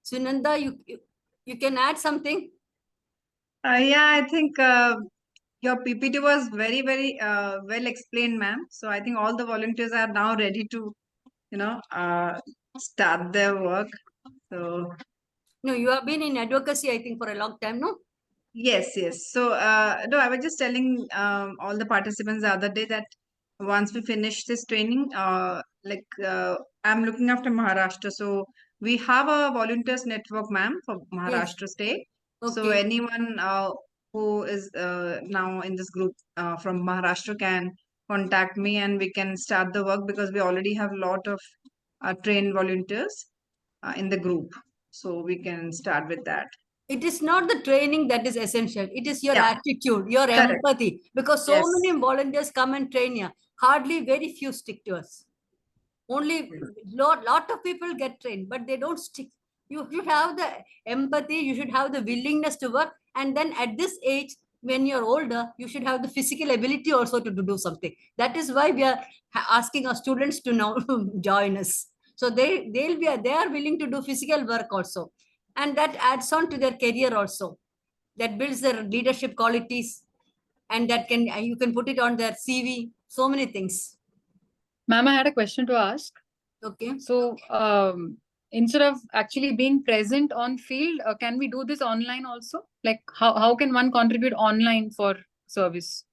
Sunanda, you can add something? Yeah, I think your PPT was very, very well explained, ma'am. So I think all the volunteers are now ready to, start their work. So No, you have been in advocacy, I think, for a long time, no? yes. So no, I was just telling all the participants the other day that once we finish this training, I'm looking after Maharashtra. So we have a volunteers network, ma'am, for Maharashtra state. So Okay. anyone who is now in this group from Maharashtra can contact me and we can start the work because we already have a lot of trained volunteers in the group. So we can start with that. It is not the training that is essential. It is your Yeah. attitude, your Correct. empathy. Because so Yes. many volunteers come and train here. Hardly very few stick to us. Only lot of people get trained, but they don't stick. You should have the empathy, you should have the willingness to work. And then at this age, when you're older, you should have the physical ability also to do something. That is why we are asking our students to now join us. So they are willing to do physical work also. And that adds on to their career also. That builds their leadership qualities, and that you can put it on their CV. So many things. Ma'am, I had a question to ask. Okay. So, instead of actually being present on field, can we do this online also? Like, how can one contribute online for service?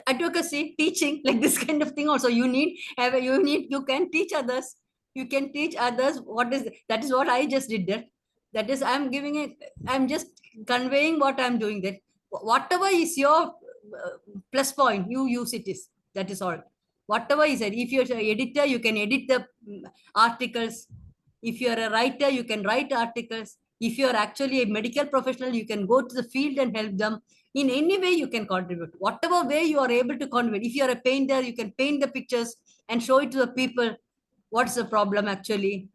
Advocacy, teaching, like this kind of thing also. You can teach others. You can teach others that is what I just did there. That is, I'm just conveying what I'm doing there. Whatever is your plus point, you use it is. That is all. Whatever is it. If you're an editor, you can edit the articles. If you're a writer, you can write articles. If you're actually a medical professional, you can go to the field and help them. In any way you can contribute, whatever way you are able to contribute. If you're a painter, you can paint the pictures and show it to the people. What's the problem actually?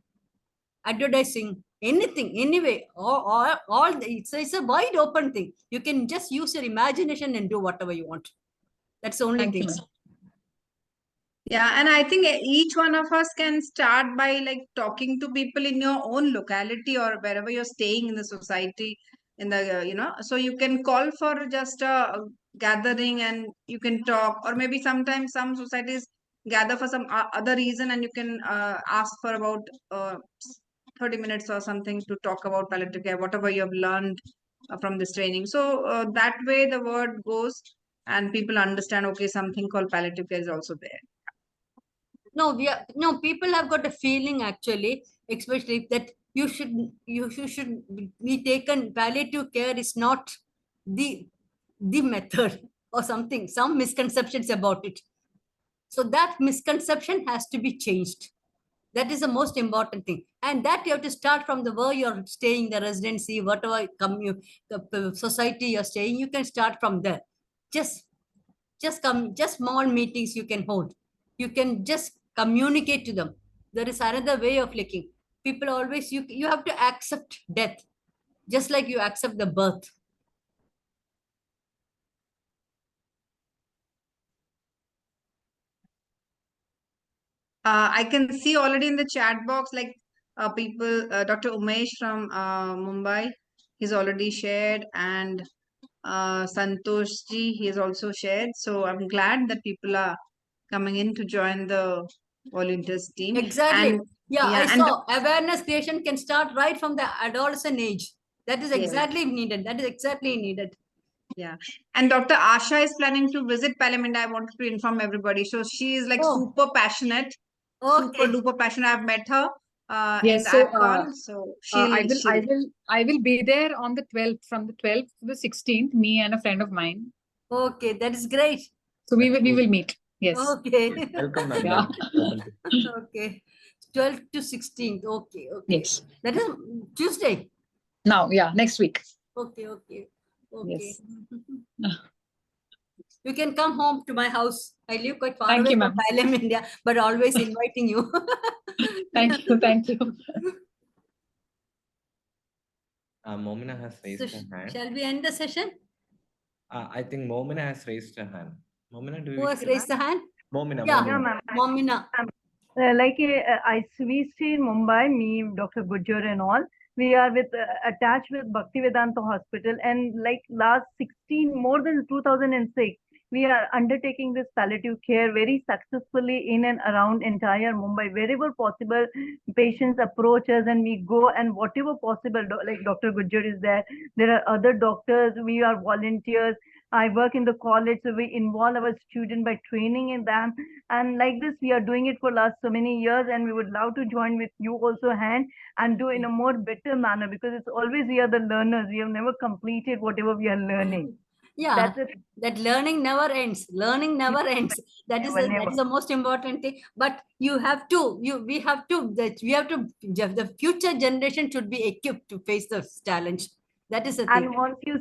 Advertising, anything, anyway, it's a wide open thing. You can just use your imagination and do whatever you want. That's the only Thank thing. you, ma'am. Yeah, and I think each one of us can start by like talking to people in your own locality or wherever you're staying in the society, in the so you can call for just a gathering and you can talk, or maybe sometimes some societies gather for some other reason and you can ask for about 30 minutes or something to talk about palliative care, whatever you have learned from this training. So that way the word goes and people understand, okay, something called palliative care is also there. no, people have got a feeling actually, especially that you should be taken. Palliative care is not the method or something. Some misconceptions about it. So that misconception has to be changed. That is the most important thing, and that you have to start from the where you're staying, the residency, whatever the society you're staying. You can start from there. Just just small meetings you can hold. You can just communicate to them. There is another way of looking. People always, you have to accept death, just like you accept the birth. I can see already in the chat box, like people, Dr. Umesh from Mumbai, he's already shared, and Santosh ji, he has also shared. So I'm glad that people are coming in to join the volunteers team. Exactly. And Yeah, yeah, I and saw awareness creation can start right from the adolescent age. That is Yes. exactly needed. That is exactly needed. yeah, and Dr. Asha is planning to visit Parliament. I wanted to inform everybody. So she is like Oh. super passionate, super Okay. duper passionate. I've met her in Yes, the so AppCon. So I will be there on the 12th, from the 12th to the 16th, me and a friend of mine. Okay, that is great. So we will meet. Yes. Okay. Welcome, ma'am. Yeah. Welcome. Okay. 12th to 16th. Okay. Okay. Yes. That is Tuesday. Now, yeah, next week. Okay. Okay. Okay. Yes. You can come home to my house. I live quite far Thank away you, from ma'am. Palliative, India, but always inviting you. Thank you. Thank you. Momina has raised So, her hand. shall we end the session? I think Momina has raised her hand. Momina, do you Who wish has to- raised the hand? Momina, Yeah, Yeah, Momina. ma'am. Momina. We stay in Mumbai, me, Dr. Gujjar and all. We are attached with Bhaktivedanta Hospital, and like last 16, more than 2006, we are undertaking this palliative care very successfully in and around entire Mumbai. Wherever possible, patients approach us and we go, and whatever possible, like Dr. Gujjar is there. There are other doctors, we are volunteers. I work in the college, so we involve our students by training in them. And like this, we are doing it for last so many years, and we would love to join with you also hand and do in a more better manner, because it's always we are the learners. We have never completed whatever we are learning. Yeah, That's it. that learning never ends. Learning never ends. That is Never, that never. is the most important thing. But we have to the future generation should be equipped to face this challenge. That is the thing. And once you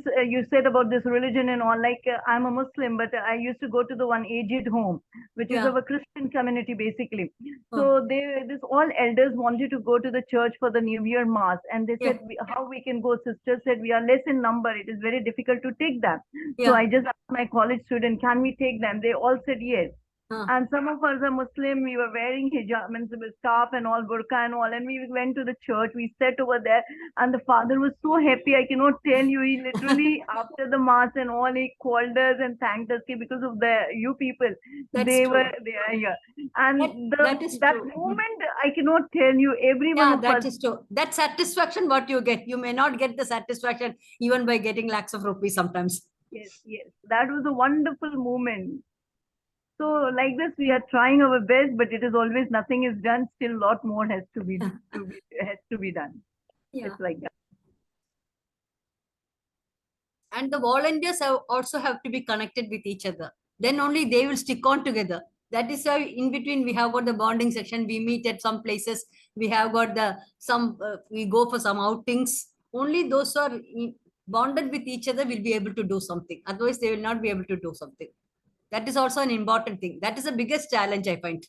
said about this religion and all, like I'm a Muslim, but I used to go to the one aged home, which is Yeah. our Christian community basically. Oh. So this all elders wanted to go to the church for the New Year mass, and they said, how we can go? Sisters said we are less in number. It is very difficult to take them. Yeah. So I just asked my college student, can we take them? They all said yes. Huh. And some of us are Muslim. We were wearing hijab, means scarf and all, burqa and all. And we went to the church. We sat over there, and the father was so happy. I cannot tell you. He literally, after the mass and all, he called us and thanked us because of you people. That's They true. were there, yeah. And That is that true. moment, I cannot tell you. Everyone Yeah, of that us. is true. That satisfaction, what you get, you may not get the satisfaction even by getting lakhs of rupees sometimes. Yes, yes. That was a wonderful moment. So like this, we are trying our best, but it is always nothing is done. Still, a lot more has to be done. Yeah. It's like that. And the volunteers also have to be connected with each other. Then only they will stick on together. That is why in between we have got the bonding section. We meet at some places. We have got we go for some outings. Only those who are bonded with each other will be able to do something. Otherwise, they will not be able to do something. That is also an important thing. That is the biggest challenge I find.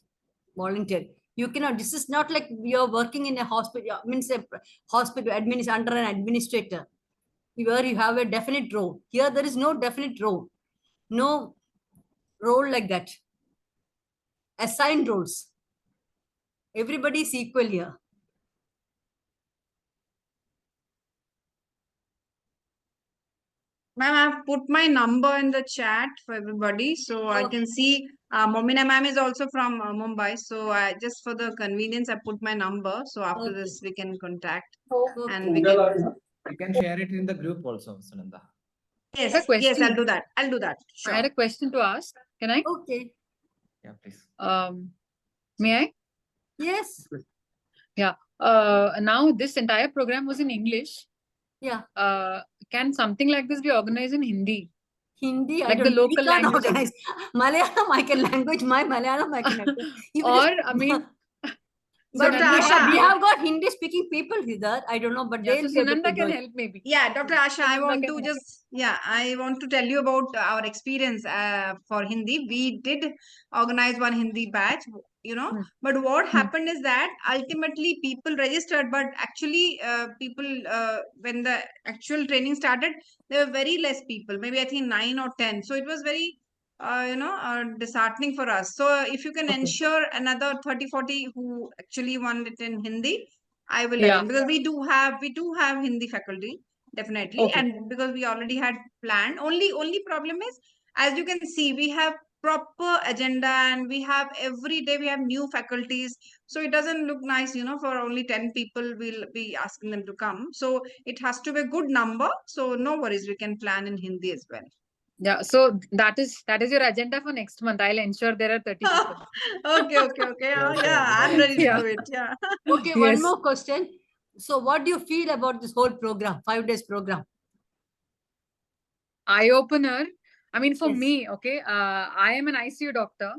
Volunteer. You cannot. This is not like you're working in a hospital. Means a hospital under an administrator, where you have a definite role. Here, there is no definite role. No role like that. Assigned roles. Everybody is equal here. Ma'am, I've put my number in the chat for everybody. So I can see Momina ma'am is also from Mumbai. So just for the convenience, I put my number. So after this, we can contact. Okay. And we can. You can share it in the group also, Sunanda. Yes, A question. yes, I'll do that. I'll do that. I had Sure. a question to ask. Can I? Okay. Yeah, please. May I? Yes. Yeah. Now this entire program was in English. Yeah. Can something like this be organized in Hindi? Hindi, I Like the don't know. We local can't language of organize. Malayalam, I can language my Malayalam, I can attend. Even Or, if- I mean, but Dr. we Asha. have got Hindi speaking people here. I don't know, but yeah, they'll so be able Sunanda to can do it. help maybe. Yeah, Dr. Asha, I Sunanda want can to help. I want to tell you about our experience for Hindi. We did organize one Hindi batch, but what happened is that ultimately people registered, but actually people, when the actual training started, there were very less people, maybe I think 9 or 10. So it was very, disheartening for us. So if you can ensure another 30, 40 who actually want it in Hindi, I will Yeah. arrange, because we do have Hindi faculty, definitely. Okay. And because we already had planned, only problem is, as you can see, we have proper agenda, and we have every day we have new faculties, so it doesn't look nice, for only 10 people we'll be asking them to come. So it has to be a good number, so no worries, we can plan in Hindi as well. Yeah, so that is your agenda for next month. I'll ensure there are 30 people. Okay. I'm ready to Yeah. do it. Yeah. Okay, Yes. one more question. So what do you feel about this whole program, 5 days program? Eye opener. I mean, for Yes. me, okay, I am an ICU doctor.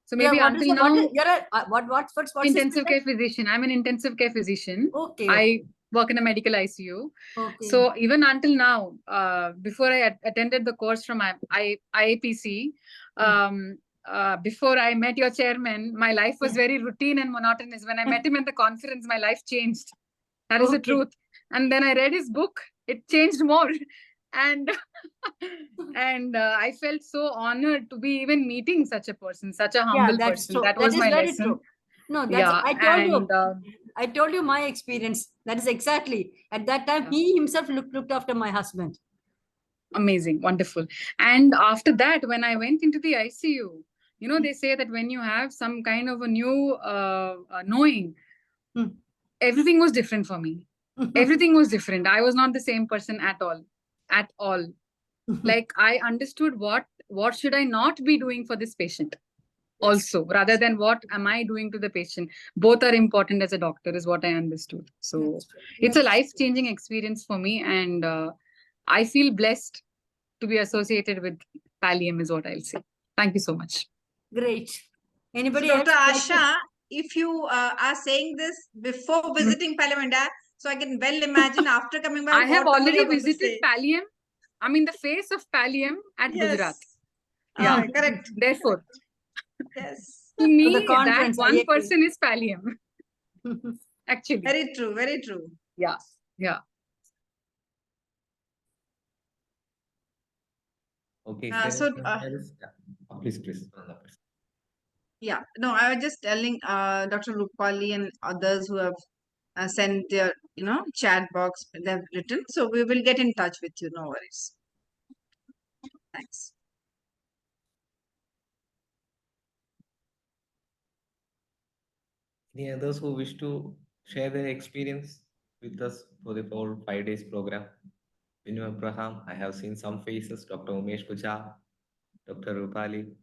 So Yeah, maybe what is until the- what now, is- you're a, what's the intensive care specialty? physician. I'm an intensive care physician. Okay. I work in a medical ICU. Okay. So even until now, before I attended the course from IAPC, before I met your chairman, my life was very routine and monotonous. When I met him at the conference, my life changed. That is the Okay. truth. And then I read his book. It changed more. And I felt so honored to be even meeting such a person, such a humble that's person. true. That That was is my very lesson. true. No, that's Yeah, I told you my experience. That is exactly at that time. Yeah. He himself looked after my husband. Amazing, wonderful. And after that, when I went into the ICU, they say that when you have some kind of a new knowing, everything was different for me. Everything was different. I was not the same person at all. Like I understood what should I not be doing for this patient also, rather than what am I doing to the patient. Both are important as a doctor is what I understood. So it's a life-changing experience for me, and I feel blessed to be associated with Pallium is what I'll say. Thank you so much. Great. Anybody So, else? Dr. Asha, if you are saying this before visiting Pallium, so I can well imagine after coming back. I have already visited Pallium. I mean, the face of Pallium at Gujarat. Yeah, correct. Therefore, yes. To me, the conference, that one I agree. person is Pallium. Actually. Very true. Very true. Yeah. Yeah. Okay. Please. Yeah. No, I was just telling Dr. Rupali and others who have sent their, chat box they've written. So we will get in touch with you. No worries. Thanks. Any others who wish to share their experience with us for the whole 5 days program? Vinu Abraham, I have seen some faces. Dr. Umesh Puja, Dr. Rupali.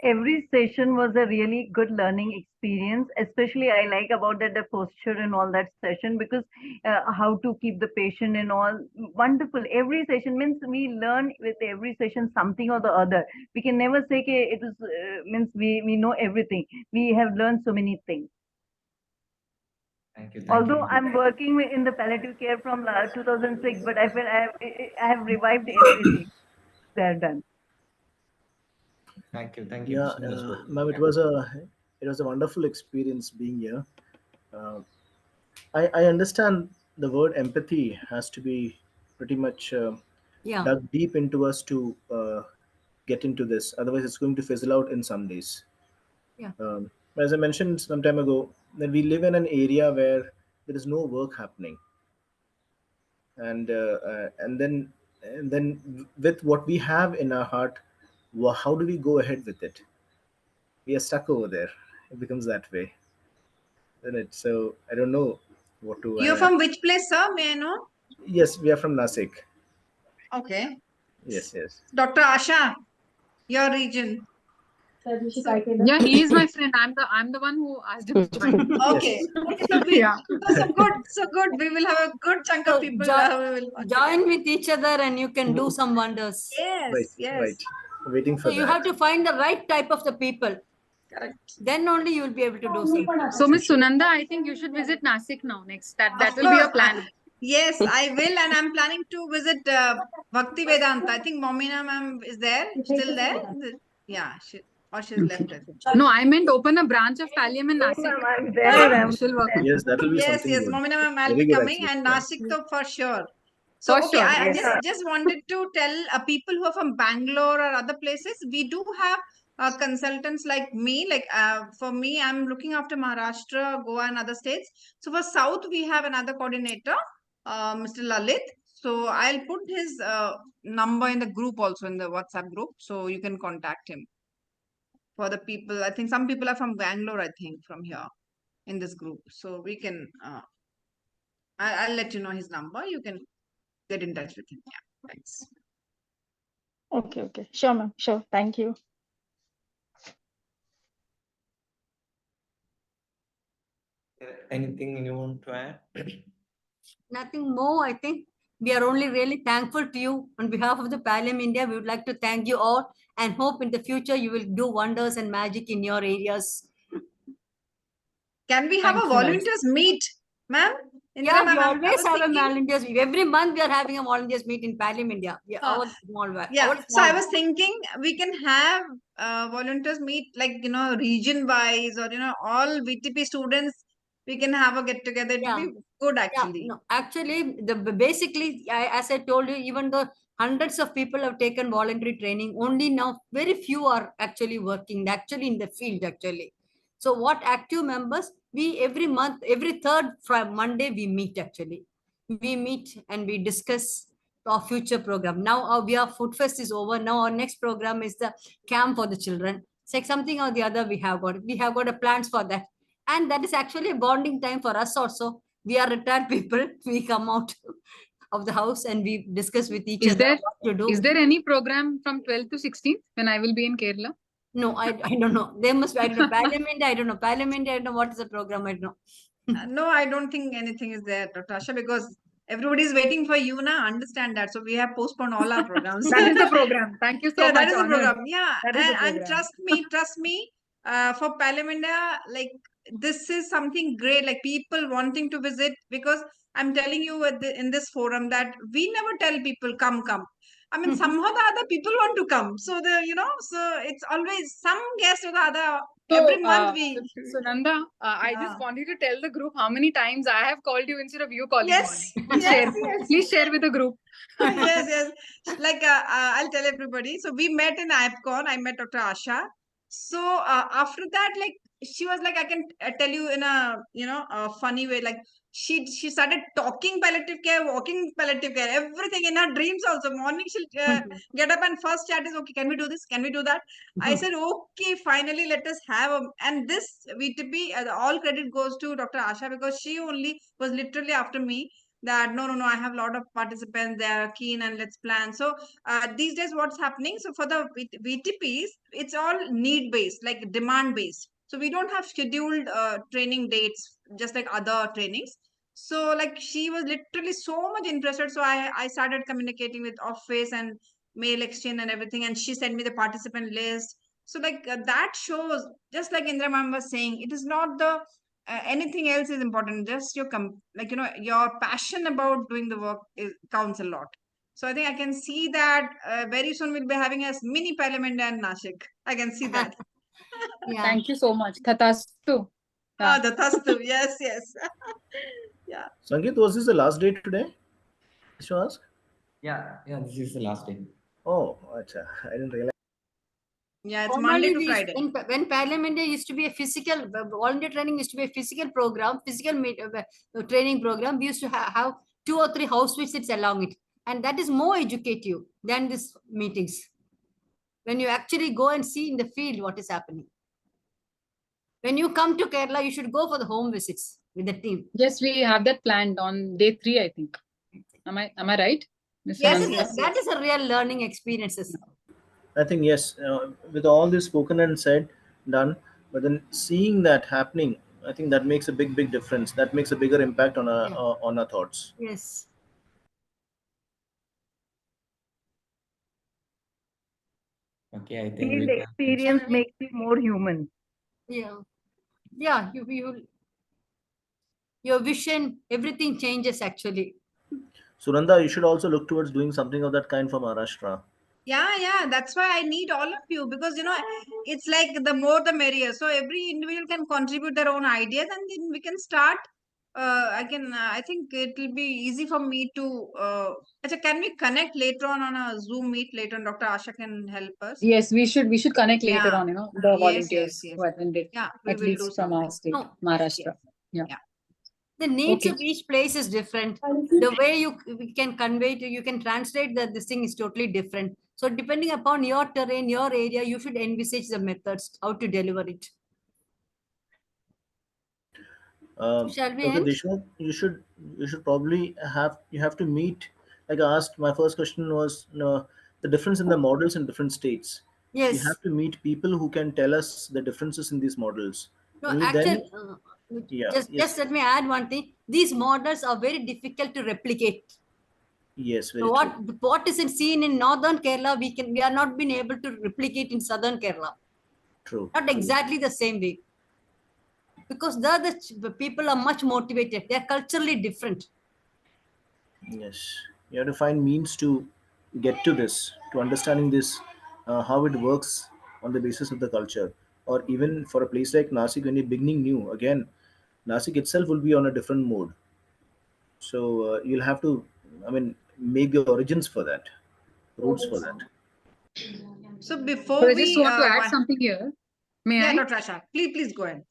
Every session was a really good learning experience. Especially I like about that the posture and all that session, because how to keep the patient and all. Wonderful. Every session means we learn with every session something or the other. We can never say it is means we know everything. We have learned so many things. Thank you. Although I'm working in the palliative care from 2006, but I feel I have revived everything they have done. Thank you. Yeah, ma'am, it was a wonderful experience being here. I understand the word empathy has to be pretty much dug deep into us to get into this. Otherwise, it's going to fizzle out in some days. Yeah. As I mentioned some time ago, that we live in an area where there is no work happening, and then with what we have in our heart, how do we go ahead with it? We are stuck over there. It becomes that way, isn't it? So I don't know what to. You're from which place, sir? May I know? Yes, we are from Nasik. Okay. Yes. Dr. Asha, your region. Yeah, he is my friend. I'm the one who asked him to join. Okay. Okay, so we Yeah. so good, so good. We will have a good chunk of So people who will watch join it. with each other and you can do some wonders. Yes, Right, yes. right. Waiting So for you that. have to find the right type of the people. Correct. Then only you will be able to do something. So, Miss Sunanda, I think you should visit Nasik now next. That Of will be your course, plan. yes, I will, and I'm planning to visit Bhakti Vedanta. I think Momina ma'am is there, still there. Yeah, she's left. I think. No, I meant open a branch of Pallium in Nasik. Ma'am, I'm there. I'm Social work. Yes, that will be Yes, something yes, good. Momina ma'am, I'll Very be good, coming, actually. and Yeah. Nashik though for sure. So For okay, sure. I Yes, just wanted to tell people who are from Bangalore or other places, we do have consultants like me. Like for me, I'm looking after Maharashtra, Goa, and other states. So for South, we have another coordinator, Mr. Lalit. So I'll put his number in the group also, in the WhatsApp group, so you can contact him. For the people, I think some people are from Bangalore, I think, from here in this group. So we can, I'll let you know his number. You can get in touch with him. Yeah, thanks. Okay, okay. Sure, ma'am. Sure. Thank you. Anything you want to add? Nothing more, I think. We are only really thankful to you. On behalf of the Pallium India, we would like to thank you all and hope in the future you will do wonders and magic in your areas. Can we have Thank a you, ma'am. volunteers meet, ma'am? Indira Yeah, we ma'am, I always was have a thinking, volunteers. Every month we are having a volunteers meet in Pallium India. Yeah, uh, our small one. yeah. Our So I small was thinking we can have volunteers meet, like, region wise, or, all VTP students. We can have a get together. It will Yeah. be good, Yeah, actually. no, actually, basically, as I told you, even though hundreds of people have taken voluntary training, only now very few are actually working, actually in the field, actually. So what active members, we every month, every third Monday, we meet actually. We meet and we discuss our future program. Now our Food Fest is over. Now our next program is the camp for the children. It's like something or the other we have got. We have got a plans for that. And that is actually a bonding time for us also. We are retired people. We come out of the house and we discuss with each other what to do. Is there any program from 12th to 16th when I will be in Kerala? No, I don't know. There must be, I don't know. Parliament, I don't know. Parliament, I don't know what is the program. I don't know. No, I don't think anything is there, Dr. Asha, because everybody is waiting for you now. Understand that. So we have postponed all our programs. That is the program. Thank you so Yeah, much. that is the Honored. program. Yeah, That is the and program. trust me, for Pallium, like, this is something great. Like, people wanting to visit, because I'm telling you in this forum that we never tell people come. I mean, somehow the other people want to come. So so it's always some guest or the other. So, Every month we. Sunanda, I just wanted to tell the group how many times I have called you instead of you calling Yes, me. Please yes, share. yes. Please share with the group. Yes. Like, I'll tell everybody. So we met in IPCON. I met Dr. Asha. So after that, like, she was like, I can tell you in a a funny way. Like, she started talking palliative care, walking palliative care, everything in her dreams. Also, morning she'll get up and first chat is, okay, can we do this? Can we do that? I said, okay, finally let us have a. And this VTP, all credit goes to Dr. Asha, because she only was literally after me, that no, I have a lot of participants, they are keen, and let's plan. So these days what's happening, so for the VTPs, it's all need based, like demand based. So we don't have scheduled training dates just like other trainings. So like, she was literally so much interested, so I started communicating with office and mail exchange and everything, and she sent me the participant list. So like, that shows, just like Indra ma'am was saying, it is not the anything else is important, just your your passion about doing the work counts a lot. So I think I can see that very soon we'll be having a mini parliament in Nashik. I can see that. Yeah. Thank you so much. Tatastu. Ah, the Tastu. Yes. Yeah. Sangeet, was this the last day today? Should I ask? Yeah, this is the last day. Oh, acha. I didn't realize. Yeah, it's Monday to Formerly, Friday. when Parliament Day used to be a physical, volunteer training used to be a physical program, training program. We used to have 2 or 3 house visits along it. And that is more educative than these meetings. When you actually go and see in the field what is happening. When you come to Kerala, you should go for the home visits with the team. Yes, we have that planned on day 3, I think. Am I right? Ms. Yes, Sunanda? yes. That is a real learning experiences. I think yes, with all this spoken and said, done, but then seeing that happening, I think that makes a big difference. That makes a bigger impact Yeah. on our thoughts. Yes. Okay, I think we Field can. experience Shall we? makes you more human. Yeah. Yeah. Your vision, everything changes actually. Suranda, you should also look towards doing something of that kind for Maharashtra. Yeah, that's why I need all of you, because it's like the more the merrier. So every individual can contribute their own ideas, and then we can start. I think it will be easy for me to. Acha, can we connect later on a Zoom meet later on? Dr. Asha can help us. Yes, we should connect later Yeah. on, the Yes, volunteers yes. who attended, Yeah, we at will do least from our something. state, No. Maharashtra. Yes. Yeah. The needs Okay. of each place is different. The way we can convey to you can translate that this thing is totally different. So depending upon your terrain, your area, you should envisage the methods how to deliver it. Shall we Dr. end? Deshmukh, you should probably have to meet. Like I asked, my first question was the difference in the models in different states. You Yes. have to meet people who can tell us the differences in these models. No, Only then, actually, yeah, just yes, let me add one thing. These models are very difficult to replicate. yes, So very true, what isn't seen in northern Kerala, we are not been able to replicate in southern Kerala. true, Not true. exactly the same way. Because there the people are much motivated. They are culturally different. Yes, you have to find means to get to this, to understanding this, how it works on the basis of the culture, or even for a place like Nasik when you're beginning new again, Nasik itself will be on a different mode. So you'll have to, I mean, make the origins for that, roots for that. So But before I just we, want to add something here. May yeah, I? Dr. Asha, please go ahead.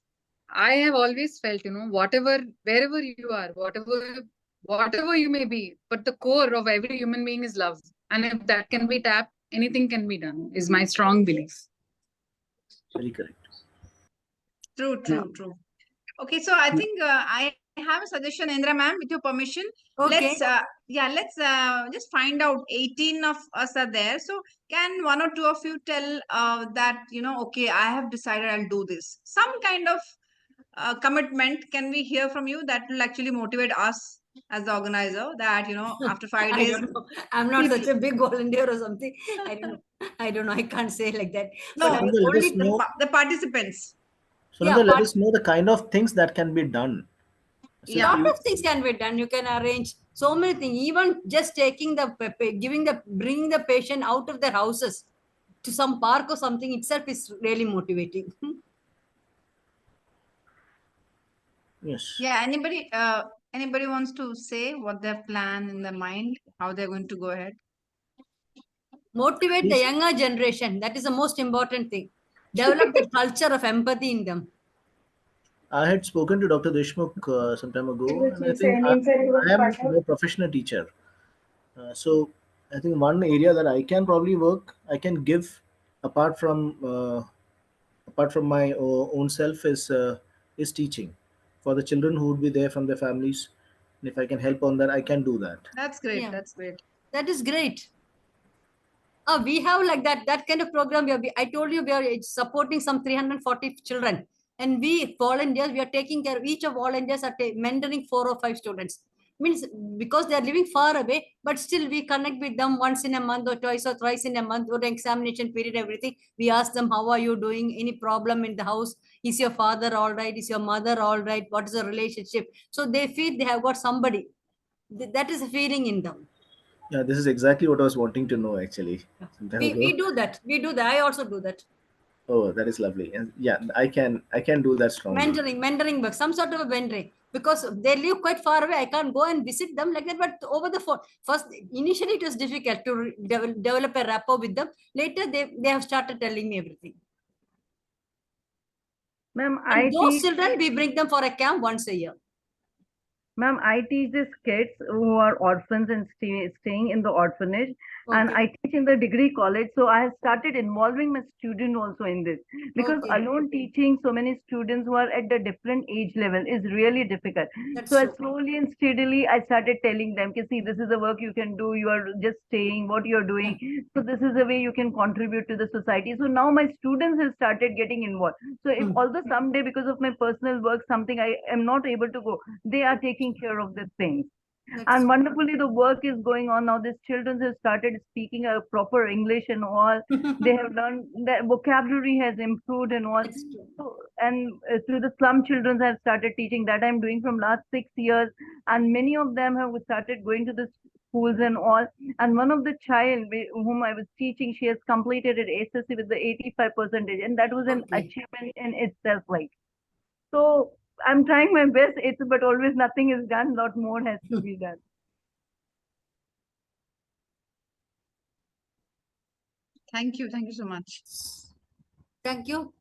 I have always felt, wherever you are, whatever you may be, but the core of every human being is love. And if that can be tapped, anything can be done, is my strong belief. Very correct. True. Yeah. Okay, so I think I have a suggestion, Indra ma'am, with your permission. Okay. Let's just find out 18 of us are there. So can one or two of you tell that, okay, I have decided I'll do this. Some kind of commitment can we hear from you that will actually motivate us as the organizer that, after 5 I days. don't know. I'm not such a big volunteer or something. I don't know. I don't know. I can't say like that. No, But I Sunanda, let us only know. the participants. yeah, Sunanda, let us know the kind of things that can be done. So if Yeah. lot you, of things can be done. You can arrange so many things. Even just taking bringing the patient out of their houses to some park or something itself is really motivating. yes, Yeah, anybody wants to say what their plan in their mind, how they're going to go ahead? Motivate the please. younger generation. That is the most important thing. Develop the culture of empathy in them. I had spoken to Dr. Deshmukh some time ago, and I think I am a professional teacher. So I think one area that I can probably work, I can give apart from my own self is teaching for the children who would be there from their families. And if I can help on that, I can do that. That's great. Yeah. That's great. That is great. We have like that kind of program. I told you we are supporting some 340 children, and we volunteers, we are taking care of each of volunteers are mentoring 4 or 5 students. Means because they are living far away, but still we connect with them once in a month or twice or thrice in a month or the examination period, everything. We ask them, how are you doing? Any problem in the house? Is your father all right? Is your mother all right? What is the relationship? So they feel they have got somebody. That is a feeling in them. Yeah, this is exactly what I was wanting to know actually some time We ago. do that. We do that. I also do that. Oh, that is lovely. And yeah, I can do that strongly. Mentoring work, some sort of a mentoring, because they live quite far away. I can't go and visit them like that. But over the phone, first initially it was difficult to develop a rapport with them. Later they have started telling me everything. Ma'am, And I those teach children we bring them for a camp once a year. Ma'am, I teach these kids who are orphans and staying in the orphanage, and Okay. I teach in the degree college. So I have started involving my student also in this, because Okay. alone teaching so many students who are at the different age level is really difficult. That's So I true. slowly and steadily I started telling them, see, this is the work you can do. You are just staying, what you're doing. So this is the way you can contribute to the society. So now my students have started getting involved. So if although someday because of my personal work, something I am not able to go, they are taking care of these things. That's And wonderfully, the work is going on now. These children have started speaking a proper English and all. They have learned that vocabulary has improved and all. That's true. So, and to the slum children, I have started teaching. That I'm doing from last 6 years, and many of them have started going to the schools and all. And one of the child whom I was teaching, she has completed it SSC with the 85%, and that was an Okay. achievement in itself. Like, so I'm trying my best. But always nothing is done. A lot more has to be done. Thank you. Thank you so much. Thank you.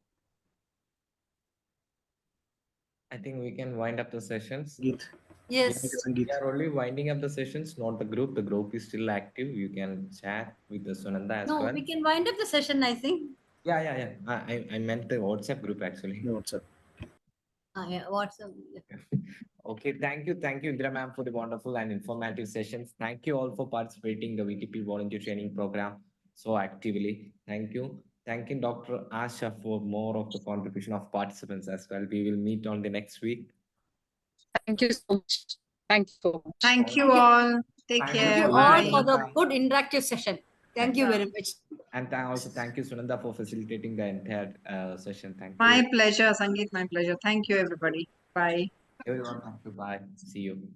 I think we can wind up the sessions. Geet. Yes. We are only winding up the sessions, not the group. The group is still active. You can chat with the Sunanda as No, well. we can wind up the session, I think. Yeah. I meant the WhatsApp group actually. No, sir. Yeah, WhatsApp. Okay, thank you, Indira ma'am, for the wonderful and informative sessions. Thank you all for participating in the VTP volunteer training program so actively. Thank you. Thank you, Dr. Asha, for more of the contribution of participants as well. We will meet on the next week. Thank you so much. Thank you so much. Thank you all. Take Thank care. Thank you all Bye. for the good interactive session. Thank you very much. And also thank you, Sunanda, for facilitating the entire session. Thank My you. pleasure, Sangeet. My pleasure. Thank you, everybody. Bye. Everyone, thank you. Bye. See you.